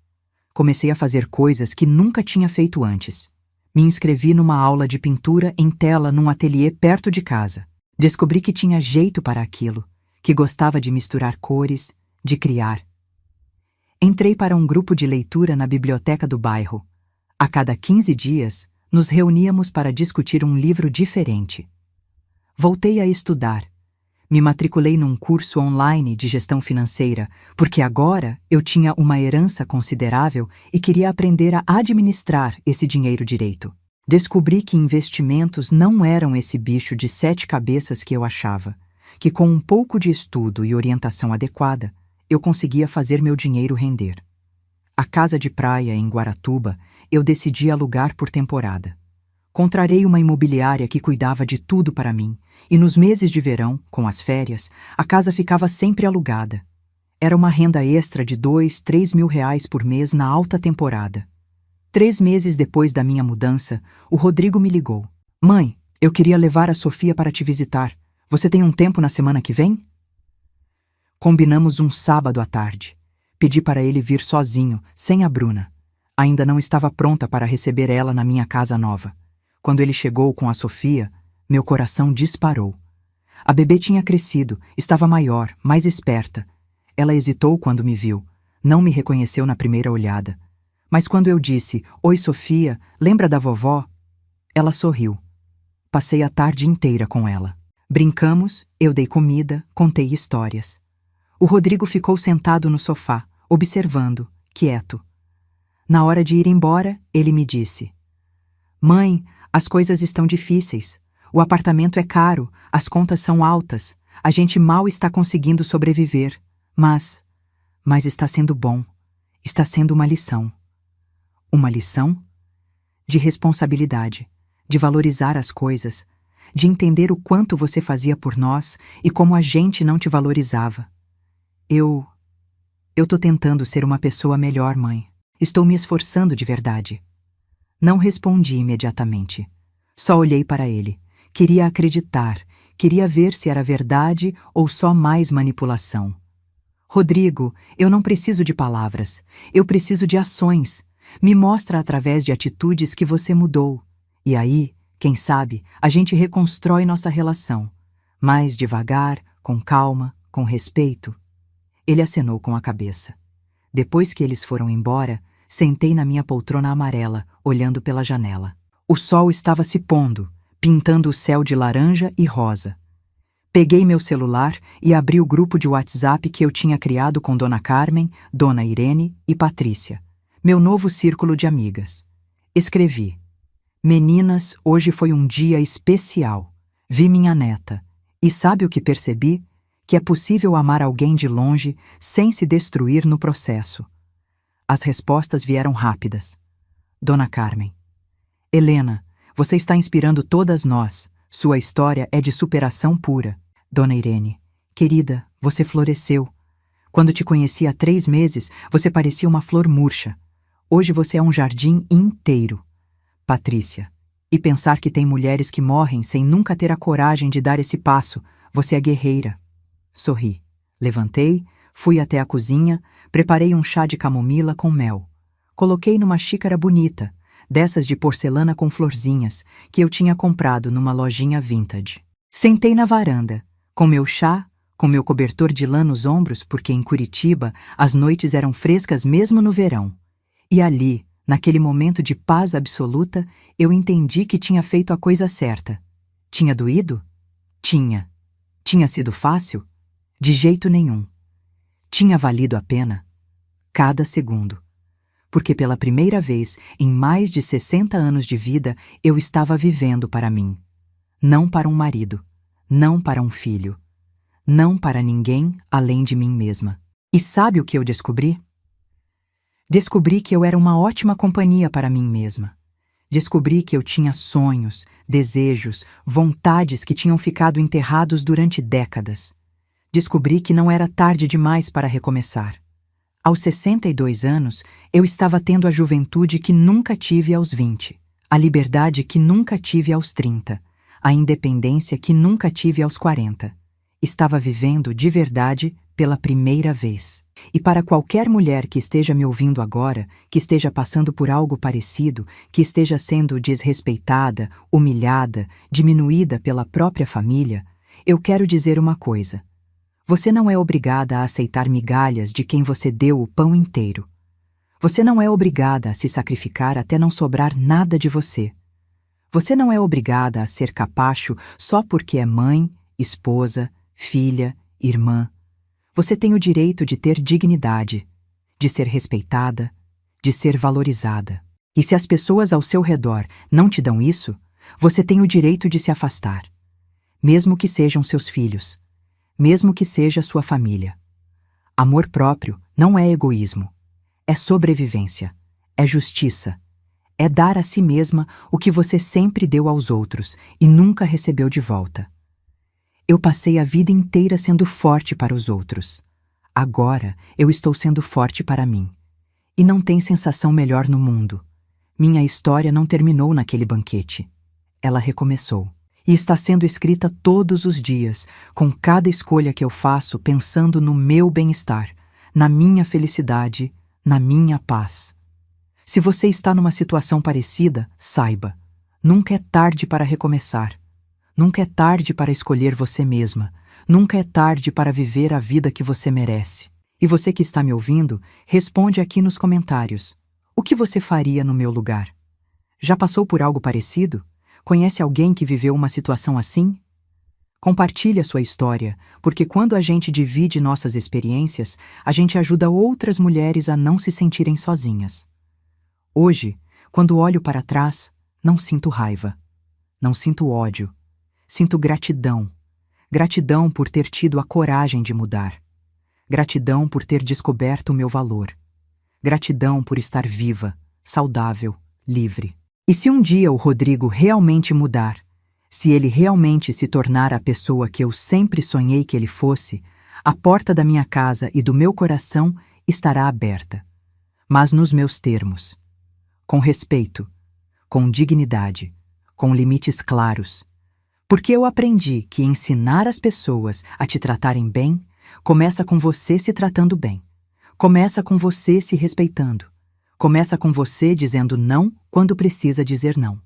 Comecei a fazer coisas que nunca tinha feito antes. Me inscrevi numa aula de pintura em tela num ateliê perto de casa. Descobri que tinha jeito para aquilo, que gostava de misturar cores, de criar. Entrei para um grupo de leitura na biblioteca do bairro. A cada 15 dias, nos reuníamos para discutir um livro diferente. Voltei a estudar. Me matriculei num curso online de gestão financeira, porque agora eu tinha uma herança considerável e queria aprender a administrar esse dinheiro direito. Descobri que investimentos não eram esse bicho de 7 cabeças que eu achava, que com um pouco de estudo e orientação adequada, eu conseguia fazer meu dinheiro render. A casa de praia em Guaratuba eu decidi alugar por temporada. Contrarei uma imobiliária que cuidava de tudo para mim, e nos meses de verão, com as férias, a casa ficava sempre alugada. Era uma renda extra de 2, 3 mil reais por mês na alta temporada. 3 meses depois da minha mudança, o Rodrigo me ligou. Mãe, eu queria levar a Sofia para te visitar. Você tem um tempo na semana que vem? Combinamos um sábado à tarde. Pedi para ele vir sozinho, sem a Bruna. Ainda não estava pronta para receber ela na minha casa nova. Quando ele chegou com a Sofia, meu coração disparou. A bebê tinha crescido, estava maior, mais esperta. Ela hesitou quando me viu. Não me reconheceu na primeira olhada. Mas quando eu disse, Oi, Sofia, lembra da vovó? Ela sorriu. Passei a tarde inteira com ela. Brincamos, eu dei comida, contei histórias. O Rodrigo ficou sentado no sofá, observando, quieto. Na hora de ir embora, ele me disse: Mãe, as coisas estão difíceis. O apartamento é caro, as contas são altas, a gente mal está conseguindo sobreviver. Mas está sendo bom. Está sendo uma lição. Uma lição? De responsabilidade, de valorizar as coisas, de entender o quanto você fazia por nós e como a gente não te valorizava. Eu tô tentando ser uma pessoa melhor, mãe. Estou me esforçando de verdade. Não respondi imediatamente. Só olhei para ele. Queria acreditar, queria ver se era verdade ou só mais manipulação. Rodrigo, eu não preciso de palavras. Eu preciso de ações. Me mostra através de atitudes que você mudou. E aí, quem sabe, a gente reconstrói nossa relação. Mais devagar, com calma, com respeito. Ele acenou com a cabeça. Depois que eles foram embora, sentei na minha poltrona amarela, olhando pela janela. O sol estava se pondo, pintando o céu de laranja e rosa. Peguei meu celular e abri o grupo de WhatsApp que eu tinha criado com Dona Carmen, Dona Irene e Patrícia, meu novo círculo de amigas. Escrevi: Meninas, hoje foi um dia especial. Vi minha neta. E sabe o que percebi? Que é possível amar alguém de longe sem se destruir no processo. As respostas vieram rápidas. Dona Carmen: Helena, você está inspirando todas nós. Sua história é de superação pura. Dona Irene: Querida, você floresceu. Quando te conheci há 3 meses, você parecia uma flor murcha. Hoje você é um jardim inteiro. Patrícia: E pensar que tem mulheres que morrem sem nunca ter a coragem de dar esse passo. Você é guerreira. Sorri. Levantei, fui até a cozinha, preparei um chá de camomila com mel. Coloquei numa xícara bonita, dessas de porcelana com florzinhas, que eu tinha comprado numa lojinha vintage. Sentei na varanda, com meu chá, com meu cobertor de lã nos ombros, porque em Curitiba as noites eram frescas mesmo no verão. E ali, naquele momento de paz absoluta, eu entendi que tinha feito a coisa certa. Tinha doído? Tinha. Tinha sido fácil? De jeito nenhum. Tinha valido a pena? Cada segundo. Porque pela primeira vez, em mais de 60 anos de vida, eu estava vivendo para mim. Não para um marido, não para um filho, não para ninguém além de mim mesma. E sabe o que eu descobri? Descobri que eu era uma ótima companhia para mim mesma. Descobri que eu tinha sonhos, desejos, vontades que tinham ficado enterrados durante décadas. Descobri que não era tarde demais para recomeçar. Aos 62 anos, eu estava tendo a juventude que nunca tive aos 20, a liberdade que nunca tive aos 30, a independência que nunca tive aos 40. Estava vivendo, de verdade, pela primeira vez. E para qualquer mulher que esteja me ouvindo agora, que esteja passando por algo parecido, que esteja sendo desrespeitada, humilhada, diminuída pela própria família, eu quero dizer uma coisa. Você não é obrigada a aceitar migalhas de quem você deu o pão inteiro. Você não é obrigada a se sacrificar até não sobrar nada de você. Você não é obrigada a ser capacho só porque é mãe, esposa, filha, irmã. Você tem o direito de ter dignidade, de ser respeitada, de ser valorizada. E se as pessoas ao seu redor não te dão isso, você tem o direito de se afastar, mesmo que sejam seus filhos, mesmo que seja sua família. Amor próprio não é egoísmo, é sobrevivência, é justiça, é dar a si mesma o que você sempre deu aos outros e nunca recebeu de volta. Eu passei a vida inteira sendo forte para os outros. Agora eu estou sendo forte para mim. E não tem sensação melhor no mundo. Minha história não terminou naquele banquete. Ela recomeçou. E está sendo escrita todos os dias, com cada escolha que eu faço pensando no meu bem-estar, na minha felicidade, na minha paz. Se você está numa situação parecida, saiba, nunca é tarde para recomeçar. Nunca é tarde para escolher você mesma. Nunca é tarde para viver a vida que você merece. E você que está me ouvindo, responde aqui nos comentários. O que você faria no meu lugar? Já passou por algo parecido? Conhece alguém que viveu uma situação assim? Compartilhe a sua história, porque quando a gente divide nossas experiências, a gente ajuda outras mulheres a não se sentirem sozinhas. Hoje, quando olho para trás, não sinto raiva, não sinto ódio. Sinto gratidão. Gratidão por ter tido a coragem de mudar. Gratidão por ter descoberto o meu valor. Gratidão por estar viva, saudável, livre. E se um dia o Rodrigo realmente mudar, se ele realmente se tornar a pessoa que eu sempre sonhei que ele fosse, a porta da minha casa e do meu coração estará aberta. Mas nos meus termos. Com respeito, com dignidade, com limites claros. Porque eu aprendi que ensinar as pessoas a te tratarem bem começa com você se tratando bem. Começa com você se respeitando. Começa com você dizendo não quando precisa dizer não.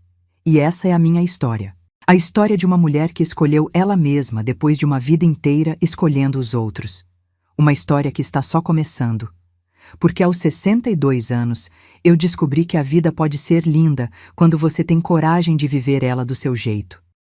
E essa é a minha história. A história de uma mulher que escolheu ela mesma depois de uma vida inteira escolhendo os outros. Uma história que está só começando. Porque aos 62 anos, eu descobri que a vida pode ser linda quando você tem coragem de viver ela do seu jeito.